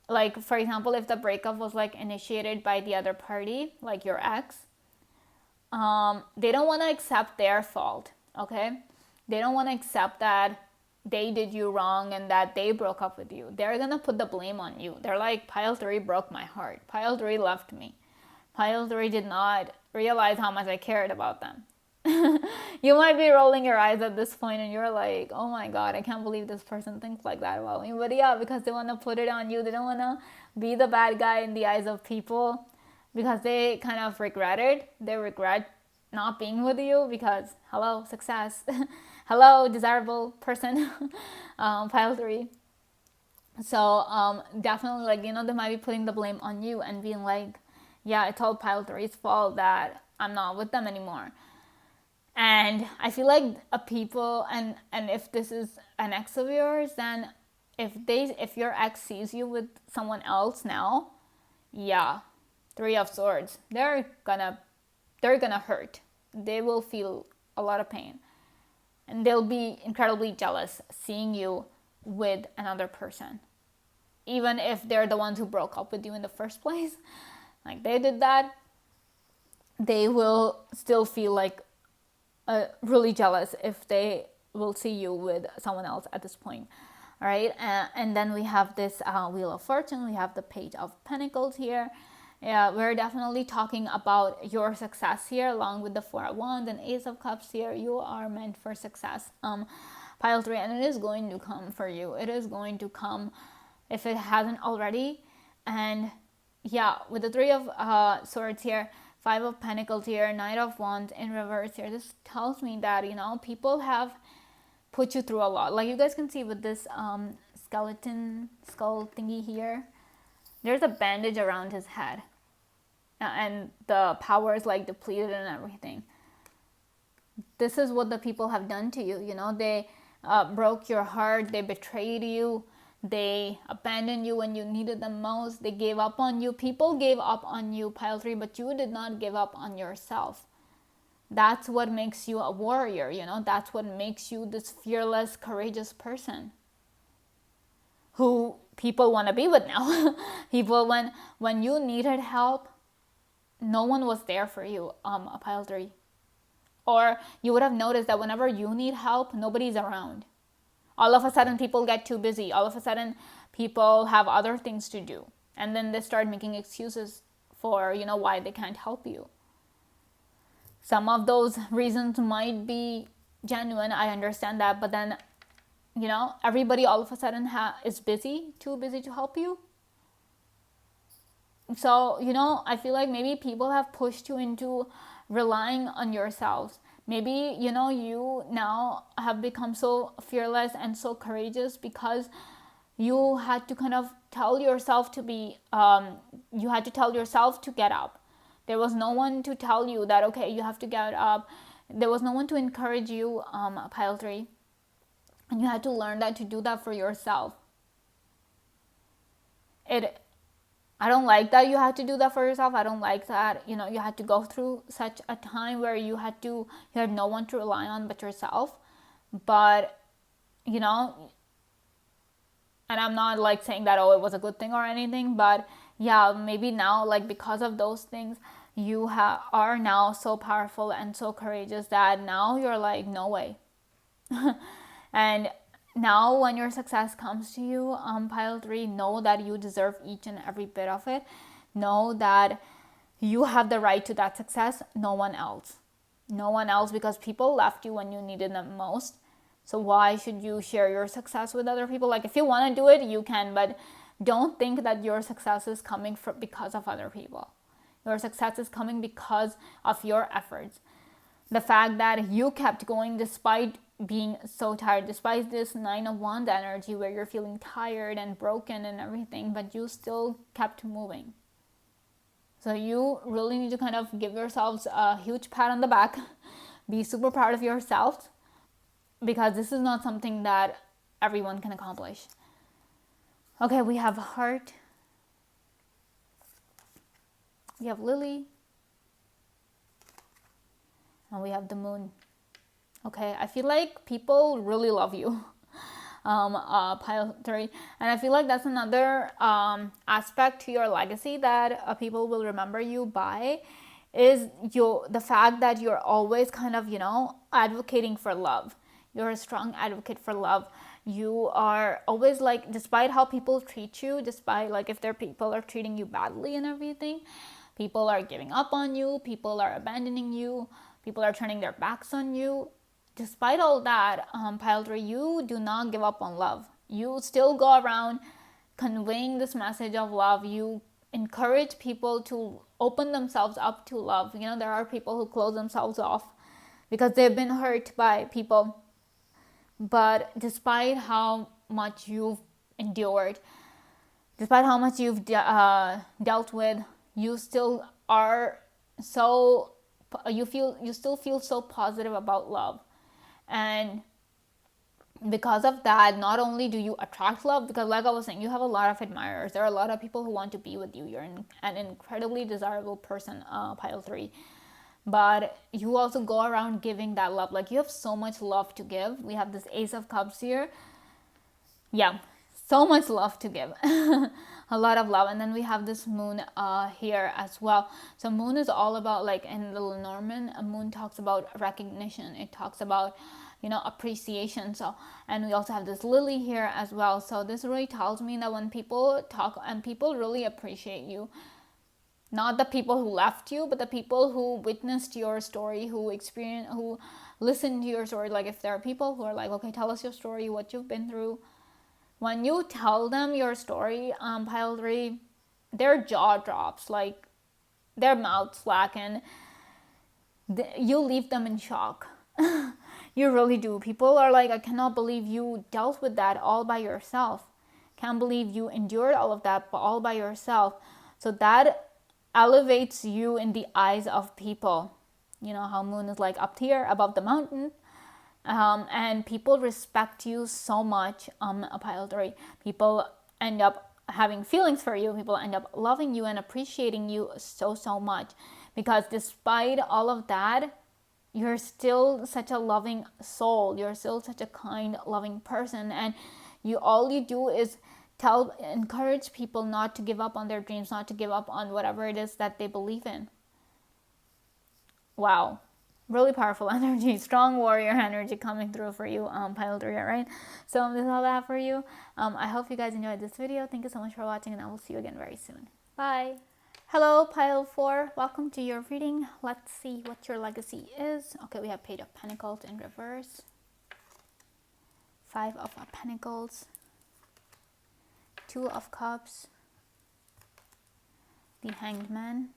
like, for example, if the breakup was like initiated by the other party, like your ex, they don't want to accept their fault, okay? They don't want to accept that they did you wrong and that they broke up with you. They're going to put the blame on you. They're like, Pile 3 broke my heart. Pile 3 left me. Pile 3 did not realize how much I cared about them. You might be rolling your eyes at this point and you're like, oh my god, I can't believe this person thinks like that about me. But yeah, because they want to put it on you. They don't want to be the bad guy in the eyes of people because they kind of regret it. They regret not being with you because, hello, success. Hello, desirable person. Pile 3. So definitely, like, they might be putting the blame on you and being like, yeah, it's all Pile 3's fault that I'm not with them anymore. And I feel like people, and if this is an ex of yours, then if your ex sees you with someone else now, yeah, 3 of Swords, they're gonna hurt. They will feel a lot of pain, and they'll be incredibly jealous seeing you with another person, even if they're the ones who broke up with you in the first place. Like, they did that, they will still feel like really jealous if they will see you with someone else at this point. All right, and then we have this Wheel of Fortune. We have the Page of Pentacles here. Yeah, we're definitely talking about your success here, along with the 4 of Wands and Ace of Cups here. You are meant for success, Pile 3, and it is going to come for you. It is going to come if it hasn't already. And yeah, with the 3 of Swords here, 5 of Pentacles here, Knight of Wands in reverse here, this tells me that, people have put you through a lot. Like, you guys can see with this skeleton skull thingy here, there's a bandage around his head. And the power is like depleted and everything. This is what the people have done to you. They broke your heart. They betrayed you. They abandoned you when you needed them most. They gave up on you. People gave up on you, Pile 3, but you did not give up on yourself. That's what makes you a warrior, That's what makes you this fearless, courageous person who people want to be with now. People, when you needed help, no one was there for you, Pile 3. Or you would have noticed that whenever you need help, nobody's around. All of a sudden, people get too busy. All of a sudden, people have other things to do. And then they start making excuses for, why they can't help you. Some of those reasons might be genuine. I understand that. But then, everybody all of a sudden is busy, too busy to help you. So, I feel like maybe people have pushed you into relying on yourselves. Maybe, you now have become so fearless and so courageous because you had to kind of tell yourself to you had to tell yourself to get up. There was no one to tell you that, okay, you have to get up. There was no one to encourage you, Pile 3. And you had to learn to do that for yourself. I don't like that you had to do that for yourself. I don't like that, you had to go through such a time where you had no one to rely on but yourself. But, and I'm not like saying that, it was a good thing or anything, but yeah, maybe now, like, because of those things, you are now so powerful and so courageous that now you're like, no way. And now when your success comes to you, Pile 3, know that you deserve each and every bit of it. Know that you have the right to that success. No one else, because people left you when you needed them most. So why should you share your success with other people? Like, if you want to do it, you can, but don't think that your success is coming because of other people. Your success is coming because of your efforts. The fact that you kept going despite being so tired, despite this 9 of Wands energy where you're feeling tired and broken and everything, but you still kept moving. So you really need to kind of give yourselves a huge pat on the back. Be super proud of yourself, because this is not something that everyone can accomplish. Okay, we have Heart. We have Lily. And we have the Moon. Okay, I feel like people really love you, Pile 3. And I feel like that's another aspect to your legacy that people will remember you by, is the fact that you're always kind of, advocating for love. You're a strong advocate for love. You are always like, despite how people treat you, despite like if people are treating you badly and everything, people are giving up on you, people are abandoning you, people are turning their backs on you. Despite all that, pile 3, you do not give up on love. You still go around conveying this message of love. You encourage people to open themselves up to love. There are people who close themselves off because they've been hurt by people. But despite how much you've endured, despite how much you've dealt with, you still are so, you still feel so positive about love. And because of that, not only do you attract love, because like I was saying, you have a lot of admirers. There are a lot of people who want to be with you. You're an incredibly desirable person, pile 3. But you also go around giving that love. Like, you have so much love to give. We have this Ace of Cups here. Yeah, so much love to give. A lot of love. And then we have this moon here as well. So moon is all about, like in the Lenormand, a moon talks about recognition. It talks about, appreciation. So, and we also have this lily here as well. So this really tells me that when people talk and people really appreciate you, not the people who left you, but the people who witnessed your story, who listened to your story. Like, if there are people who are like, okay, tell us your story, what you've been through. When you tell them your story, pile 3, their jaw drops, like their mouth slacken. You leave them in shock. You really do. People are like, I cannot believe you dealt with that all by yourself. Can't believe you endured all of that all by yourself. So that elevates you in the eyes of people. You know how moon is like up here above the mountain. And people respect you so much, a pile 3. People end up having feelings for you. People end up loving you and appreciating you so much. Because despite all of that, you're still such a loving soul. You're still such a kind, loving person. And all you do is encourage people not to give up on their dreams, not to give up on whatever it is that they believe in. Wow. Really powerful energy, strong warrior energy coming through for you, pile 3, right? So this is all I have for you. I hope you guys enjoyed this video. Thank you so much for watching, and I will see you again very soon. Bye. Hello, pile 4. Welcome to your reading. Let's see what your legacy is. Okay, we have Page of Pentacles in reverse. 5 of Pentacles. 2 of Cups. The Hanged Man.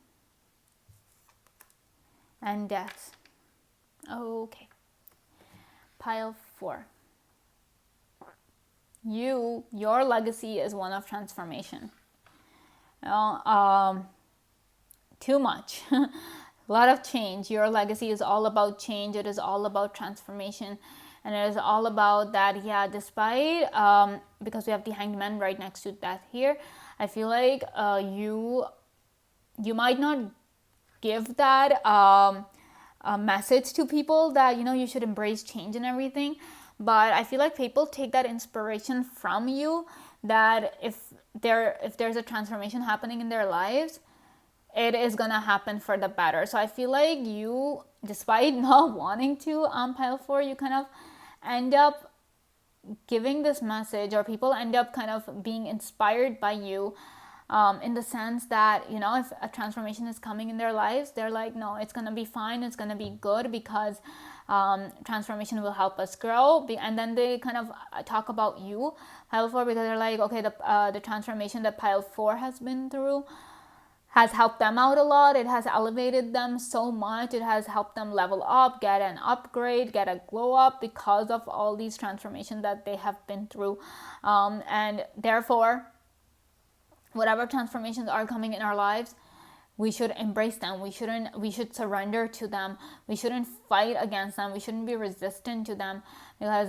And Death. Okay. Pile 4. Your legacy is one of transformation. Too much. A lot of change. Your legacy is all about change. It is all about transformation. And it is all about that, yeah, despite, because we have the Hanged Man right next to Death here, I feel like you might not give that a message to people that, you should embrace change and everything. But I feel like people take that inspiration from you, that if there's a transformation happening in their lives, it is gonna happen for the better. So I feel like you, despite not wanting to, pile 4, you kind of end up giving this message, or people end up kind of being inspired by you, in the sense that, if a transformation is coming in their lives, they're like, no, it's gonna be fine, it's gonna be good, because transformation will help us grow. And then they kind of talk about you, pile 4, because they're like, okay, the transformation that pile 4 has been through has helped them out a lot. It has elevated them so much. It has helped them level up, get an upgrade, get a glow up, because of all these transformations that they have been through. And therefore, whatever transformations are coming in our lives, we should embrace them. We should surrender to them. We shouldn't fight against them. We shouldn't be resistant to them, because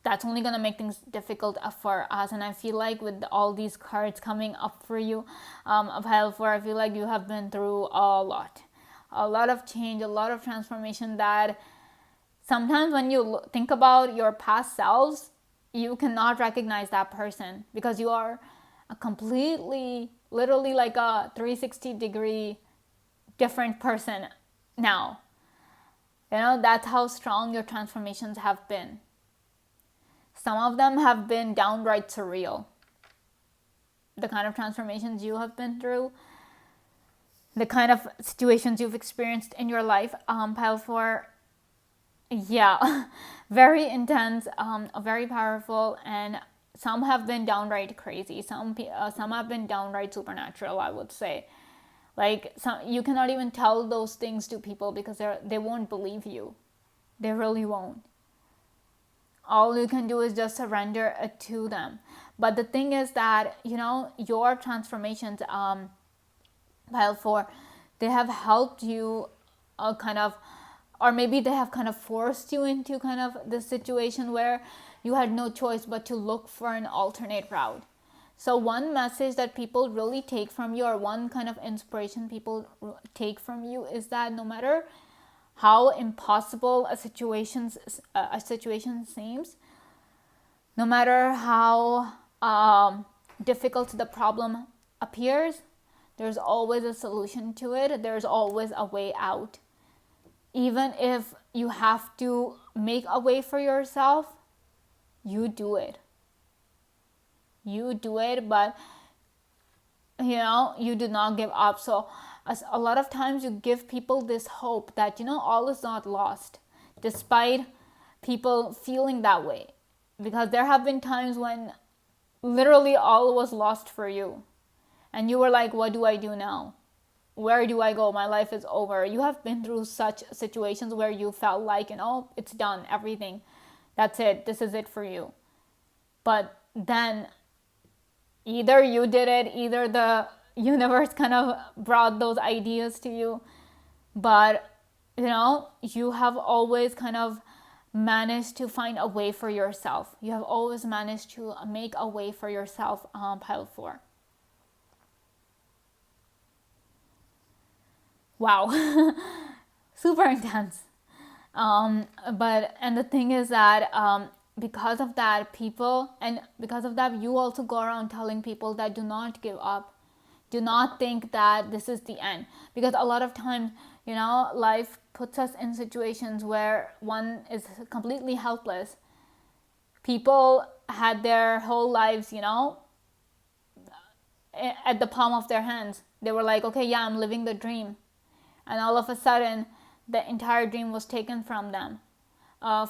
that's only going to make things difficult for us. And I feel like with all these cards coming up for you, of pile 4, I feel like you have been through a lot of change, a lot of transformation, that sometimes when you think about your past selves, you cannot recognize that person, because you are a completely, literally like a 360-degree different person now. That's how strong your transformations have been. Some of them have been downright surreal. The kind of transformations you have been through, the kind of situations you've experienced in your life. Pile 4, yeah, very intense, very powerful, and some have been downright crazy. Some have been downright supernatural, I would say. Like, you cannot even tell those things to people because they won't believe you. They really won't. All you can do is just surrender it to them. But the thing is that, your transformations, Pile 4, they have helped you kind of, or maybe they have kind of forced you into kind of this situation where you had no choice but to look for an alternate route. So one message that people really take from you, or one kind of inspiration people take from you, is that no matter how impossible a situation seems, no matter how difficult the problem appears, there's always a solution to it. There's always a way out. Even if you have to make a way for yourself, you do it. You do it, but you do not give up. So a lot of times you give people this hope that all is not lost, despite people feeling that way, because there have been times when literally all was lost for you and you were like, what do I do now? Where do I go? My life is over. You have been through such situations where you felt like, it's done, everything, that's it, this is it for you. But then either you did it, either the universe kind of brought those ideas to you, but you have always kind of managed to find a way for yourself. You have always managed to make a way for yourself, Pile 4. Wow. Super intense. And the thing is that because of that, you also go around telling people that do not give up. Do not think that this is the end. Because a lot of times, life puts us in situations where one is completely helpless. People had their whole lives, at the palm of their hands. They were like, okay, yeah, I'm living the dream. And all of a sudden, the entire dream was taken from them.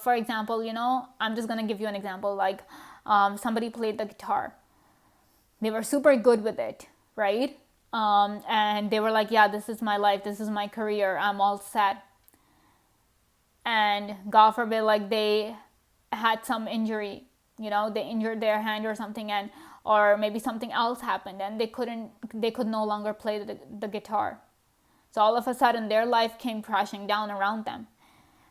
For example, I'm just going to give you an example. Like, somebody played the guitar. They were super good with it, right? And they were like, yeah, this is my life. This is my career. I'm all set. And God forbid, like, they had some injury. They injured their hand or something, or maybe something else happened, and they could no longer play the guitar. So all of a sudden, their life came crashing down around them.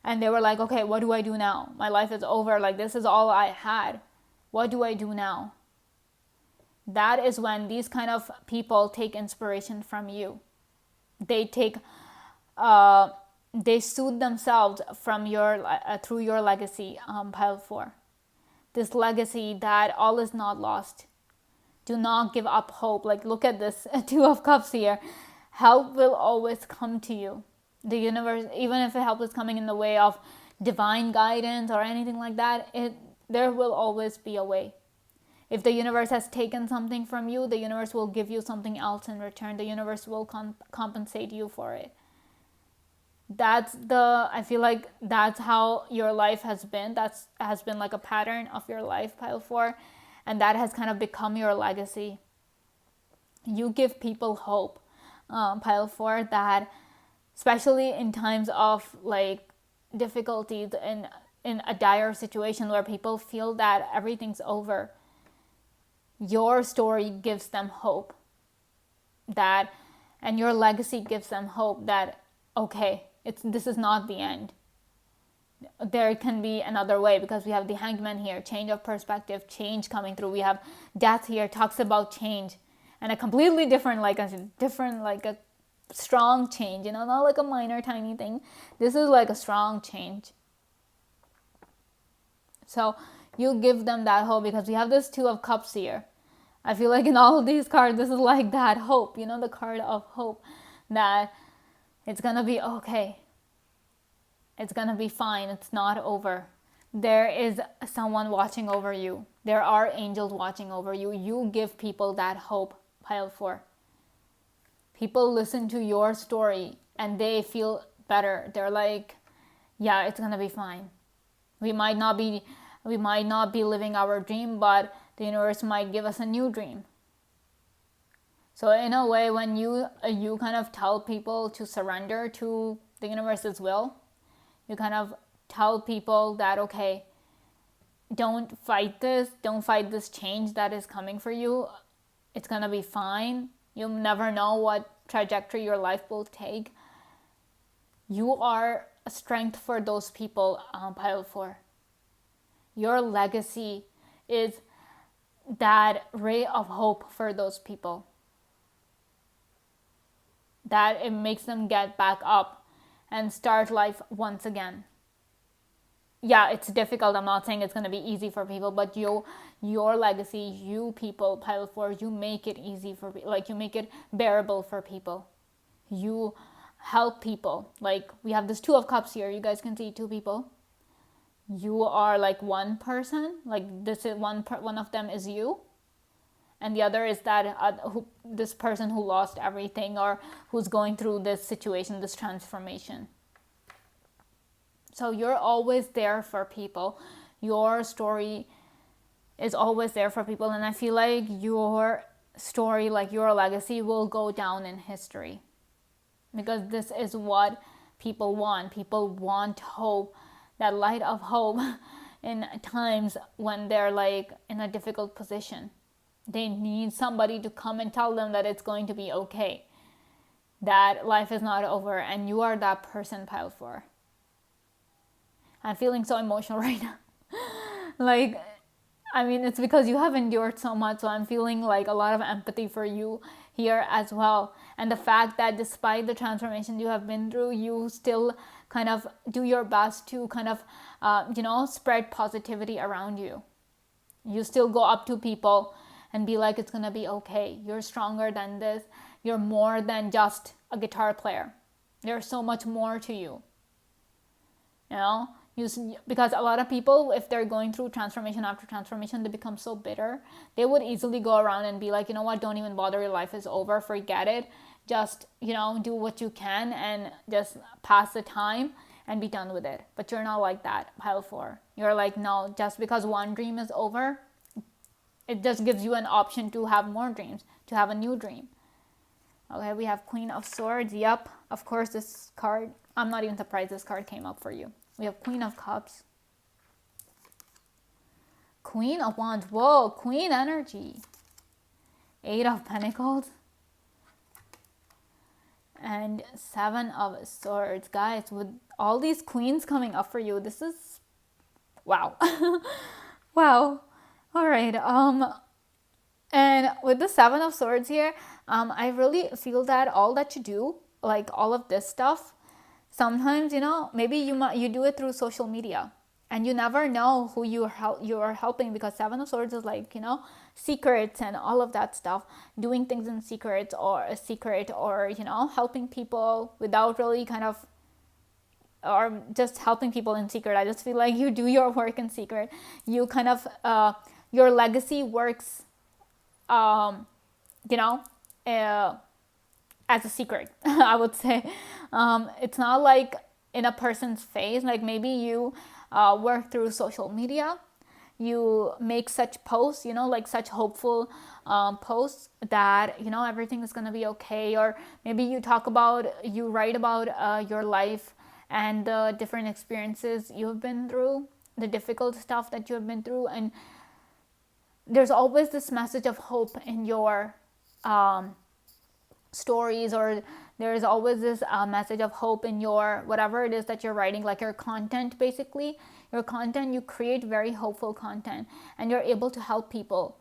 And they were like, okay, what do I do now? My life is over. Like, this is all I had. What do I do now? That is when these kind of people take inspiration from you. They soothe themselves from through your legacy, Pile 4. This legacy that all is not lost. Do not give up hope. Like, look at this Two of Cups here. Help will always come to you. The universe, even if help is coming in the way of divine guidance or anything like that, there will always be a way. If the universe has taken something from you, the universe will give you something else in return. The universe will compensate you for it. I feel like that's how your life has been. That has been like a pattern of your life, Pile 4. And that has kind of become your legacy. You give people hope, Pile 4, that especially in times of like difficulties in a dire situation where people feel that everything's over, your story gives them hope, and your legacy gives them hope that, okay, this is not the end. There can be another way, because we have the Hangman here, change of perspective, change coming through. We have Death here, talks about change, and a completely different, like a strong change, not like a minor tiny thing. This is like a strong change. So you give them that hope, because we have this Two of Cups here. I feel like in all of these cards, this is like that hope, the card of hope, that it's gonna be okay. It's gonna be fine. It's not over. There is someone watching over you. There are angels watching over you. You give people that hope, Pile 4. People listen to your story and they feel better. They're like, yeah, it's gonna be fine. We might not be living our dream, but the universe might give us a new dream. So in a way, when you kind of tell people to surrender to the universe's will, you kind of tell people that, okay, don't fight this change that is coming for you. It's gonna be fine. You'll never know what trajectory your life will take. You are a strength for those people, Pile 4. Your legacy is that ray of hope for those people, that it makes them get back up and start life once again. Yeah, it's difficult. I'm not saying it's going to be easy for people, but your legacy, you people, Pile 4, you make it easy for, like, you make it bearable for people. You help people. Like, we have this 2 of Cups here. You guys can see 2 people. You are like one person. Like, this is one of them is you, and the other is that this person who lost everything, or who's going through this situation, this transformation. So you're always there for people. Your story is always there for people, and I feel like your story, like your legacy, will go down in history, because this is what people want. People want hope, that light of hope in times when they're like in a difficult position. They need somebody to come and tell them that it's going to be okay, that life is not over, and you are that person, Pile 4. I'm feeling so emotional right now. Like, I mean, it's because you have endured so much, so I'm feeling like a lot of empathy for you here as well. And the fact that despite the transformation you have been through, you still kind of do your best to kind of, spread positivity around you. You still go up to people and be like, it's gonna be okay. You're stronger than this. You're more than just a guitar player. There's so much more to you. Because a lot of people, if they're going through transformation after transformation, they become so bitter. They would easily go around and be like, you know what, don't even bother, your life is over, forget it. Just, do what you can and just pass the time and be done with it. But you're not like that, Pile 4. You're like, no, just because one dream is over, it just gives you an option to have more dreams, to have a new dream. Okay, we have Queen of Swords. Yep, of course, this card, I'm not even surprised this card came up for you. We have Queen of Cups. Queen of Wands. Whoa, Queen energy. 8 of Pentacles. And 7 of Swords. Guys, with all these queens coming up for you, this is... wow. Wow. All right. And with the 7 of Swords here, I really feel that all that you do, like all of this stuff, sometimes, maybe you do it through social media, and you never know who you are helping, because 7 of Swords is like, secrets and all of that stuff, doing things in secret, or helping people without really kind of, or just helping people in secret. I just feel like you do your work in secret. You kind of, your legacy works, as a secret, I would say. It's not like in a person's face. Like, maybe you work through social media, you make such posts, like such hopeful posts that, everything is going to be okay. Or maybe you write about your life and the different experiences you've been through, the difficult stuff that you have been through. And there's always this message of hope in your stories, or there's always this message of hope in your whatever it is that you're writing, like your content. Basically, your content, you create very hopeful content, and you're able to help people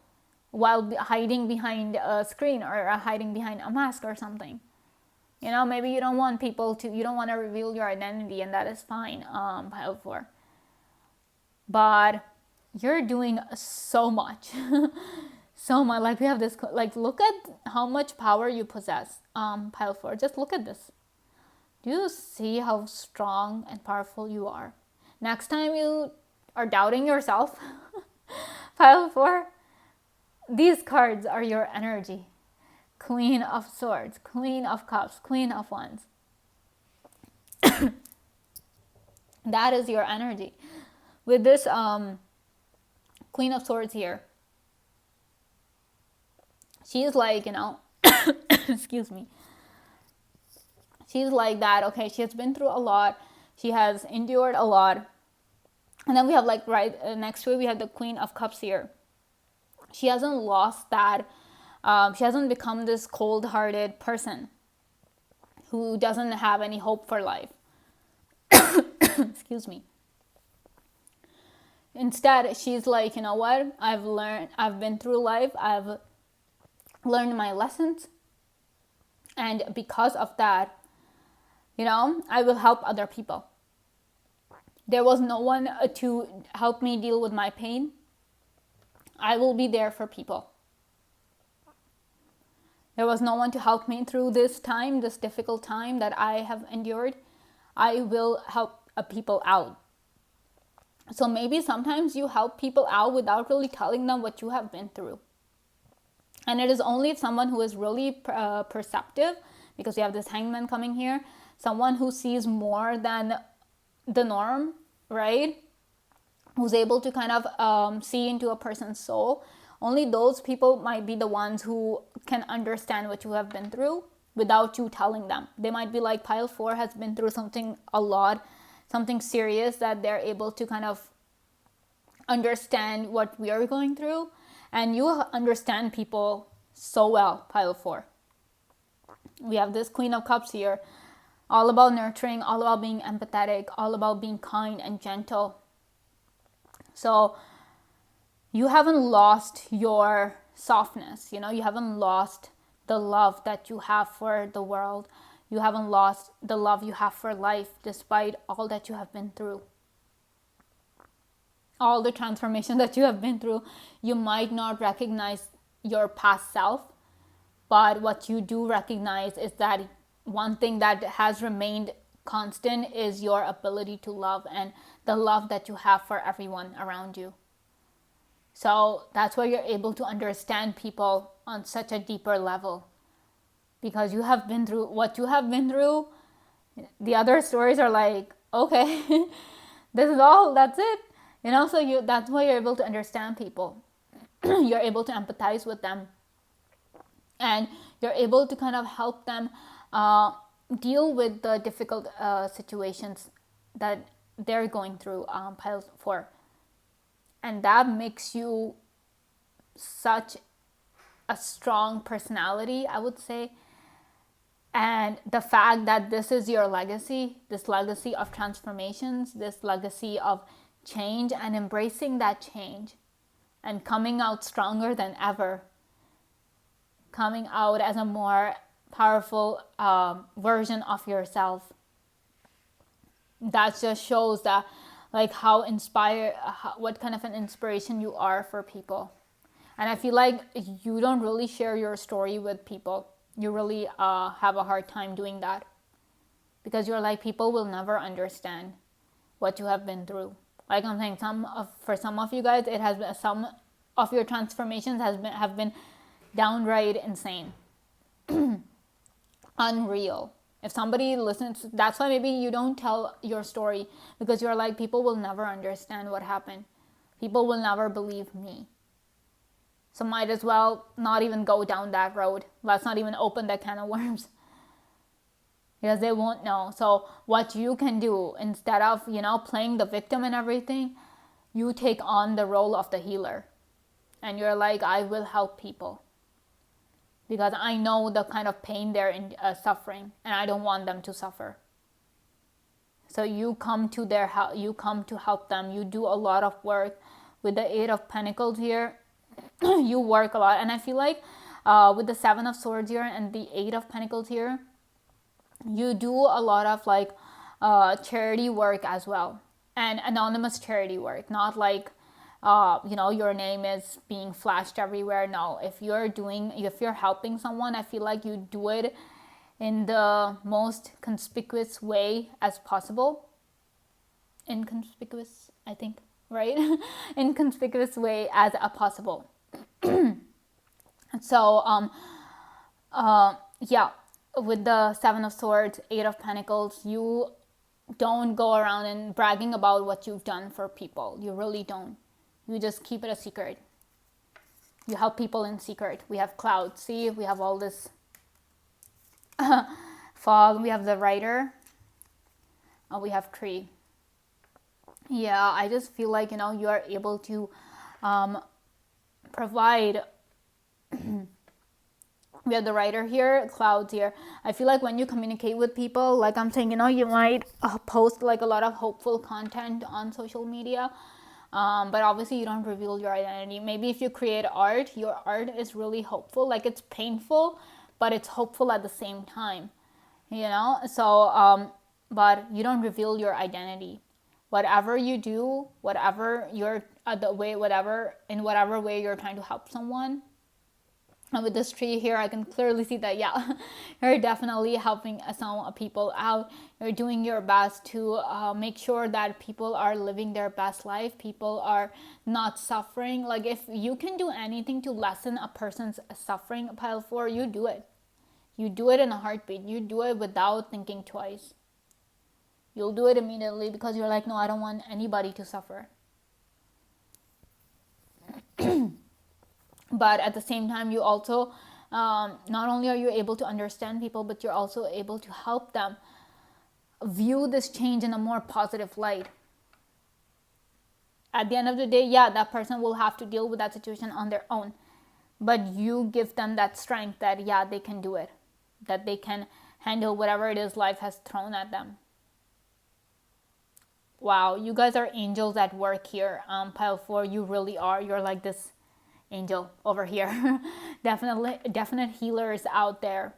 while hiding behind a screen, or hiding behind a mask or something. Maybe you don't want to reveal your identity, and that is fine, Pile 4. But you're doing so much. So much. Like, we have this, like, look at how much power you possess, Pile 4. Just look at this. Do you see how strong and powerful you are? Next time you are doubting yourself, Pile 4, these cards are your energy. Queen of Swords, Queen of Cups, Queen of Wands. That is your energy. With this Queen of Swords here, she's like, excuse me. She's like that, okay, she has been through a lot. She has endured a lot. And then we have like right next to it, we have the Queen of Cups here. She hasn't lost that. She hasn't become this cold-hearted person who doesn't have any hope for life. Excuse me. Instead, she's like, you know what? I've been through life. I've learned my lessons. And because of that, I will help other people. There was no one to help me deal with my pain. I will be there for people. There was no one to help me through this time, this difficult time that I have endured. I will help people out. So maybe sometimes you help people out without really telling them what you have been through. And it is only if someone who is really perceptive, because we have this Hangman coming here, someone who sees more than the norm, right? Who's able to kind of see into a person's soul. Only those people might be the ones who can understand what you have been through without you telling them. They might be like, pile 4 has been through a lot, something serious, that they're able to kind of understand what we are going through. And you understand people so well, pile 4. We have this Queen of Cups here, all about nurturing, all about being empathetic, all about being kind and gentle. So you haven't lost your softness, you haven't lost the love that you have for the world. You haven't lost the love you have for life, despite all that you have been through. All the transformation that you have been through. You might not recognize your past self, but what you do recognize is that one thing that has remained constant is your ability to love and the love that you have for everyone around you. So that's why you're able to understand people on such a deeper level, because you have been through what you have been through. The other stories are like, okay, this is all, that's it. So that's why you're able to understand people. You're able to empathize with them. And you're able to kind of help them deal with the difficult situations that they're going through, pile 4. And that makes you such a strong personality, I would say. And the fact that this is your legacy, this legacy of transformations, this legacy of change, and embracing that change and coming out stronger than ever, coming out as a more powerful version of yourself. That just shows that like what kind of an inspiration you are for people. And I feel like you don't really share your story with people. You really have a hard time doing that, because you're like, people will never understand what you have been through. Like I'm saying, for some of you guys, it has been, some of your transformations have been downright insane, unreal. If somebody listens, that's why maybe you don't tell your story, because you're like, people will never understand what happened. People will never believe me. So might as well not even go down that road. Let's not even open that can of worms, because they won't know. So what you can do, instead of, playing the victim and everything, you take on the role of the healer. And you're like, I will help people, because I know the kind of pain they're suffering, and I don't want them to suffer. So you come to you come to help them. You do a lot of work. With the 8 of Pentacles here, you work a lot. And I feel like with the 7 of Swords here and the 8 of Pentacles here, you do a lot of like charity work as well, and anonymous charity work, not like your name is being flashed everywhere. No, if you're helping someone, I feel like you do it in the most conspicuous way as possible. Inconspicuous, I think, right? Inconspicuous way as possible. So Yeah, with the Seven of Swords, Eight of Pentacles, you don't go around and bragging about what you've done for people. You really don't. You just keep it a secret. You help people in secret. We have clouds. See, we have all this fog. We have the Rider. We have tree. Yeah, I just feel like, you are able to provide. We have the Rider here, clouds here. I feel like when you communicate with people, like I'm saying, you might post like a lot of hopeful content on social media, but obviously you don't reveal your identity. Maybe if you create art, your art is really hopeful, like it's painful, but it's hopeful at the same time, so but you don't reveal your identity. Whatever you do, whatever you're the way, whatever in whatever way you're trying to help someone. And with this tree here, I can clearly see that, yeah, you're definitely helping some people out. You're doing your best to make sure that people are living their best life. People are not suffering. Like, if you can do anything to lessen a person's suffering, pile 4, you do it. You do it in a heartbeat. You do it without thinking twice. You'll do it immediately because you're like, no, I don't want anybody to suffer. But at the same time, you also, not only are you able to understand people, but you're also able to help them view this change in a more positive light. At the end of the day, yeah, that person will have to deal with that situation on their own. But you give them that strength that, yeah, they can do it. That they can handle whatever it is life has thrown at them. Wow, you guys are angels at work here. Pile 4, you really are. You're like this angel over here. Definite healers out there.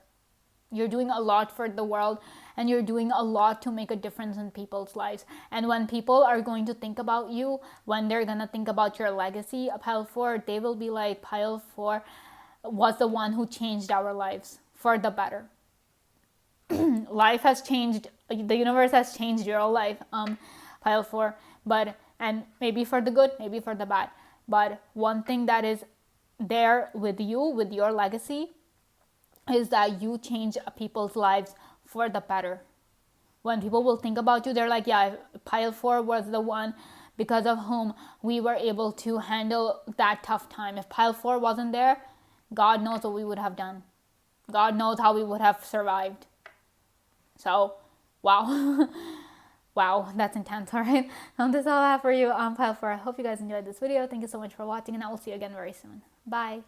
You're doing a lot for the world, and you're doing a lot to make a difference in people's lives. And when people are going to think about you, when they're going to think about your legacy, Pile 4, they will be like, Pile 4 was the one who changed our lives for the better. Life has changed, the universe has changed your life, Pile 4, and maybe for the good, maybe for the bad. But one thing that is there with you, with your legacy, is that you change people's lives for the better. When people will think about you, they're like, yeah, Pile 4 was the one because of whom we were able to handle that tough time. If Pile 4 wasn't there, God knows what we would have done. God knows how we would have survived. So, wow. Wow, that's intense. All right. This is all I have for you on Pile 4. I hope you guys enjoyed this video. Thank you so much for watching, and I will see you again very soon. Bye.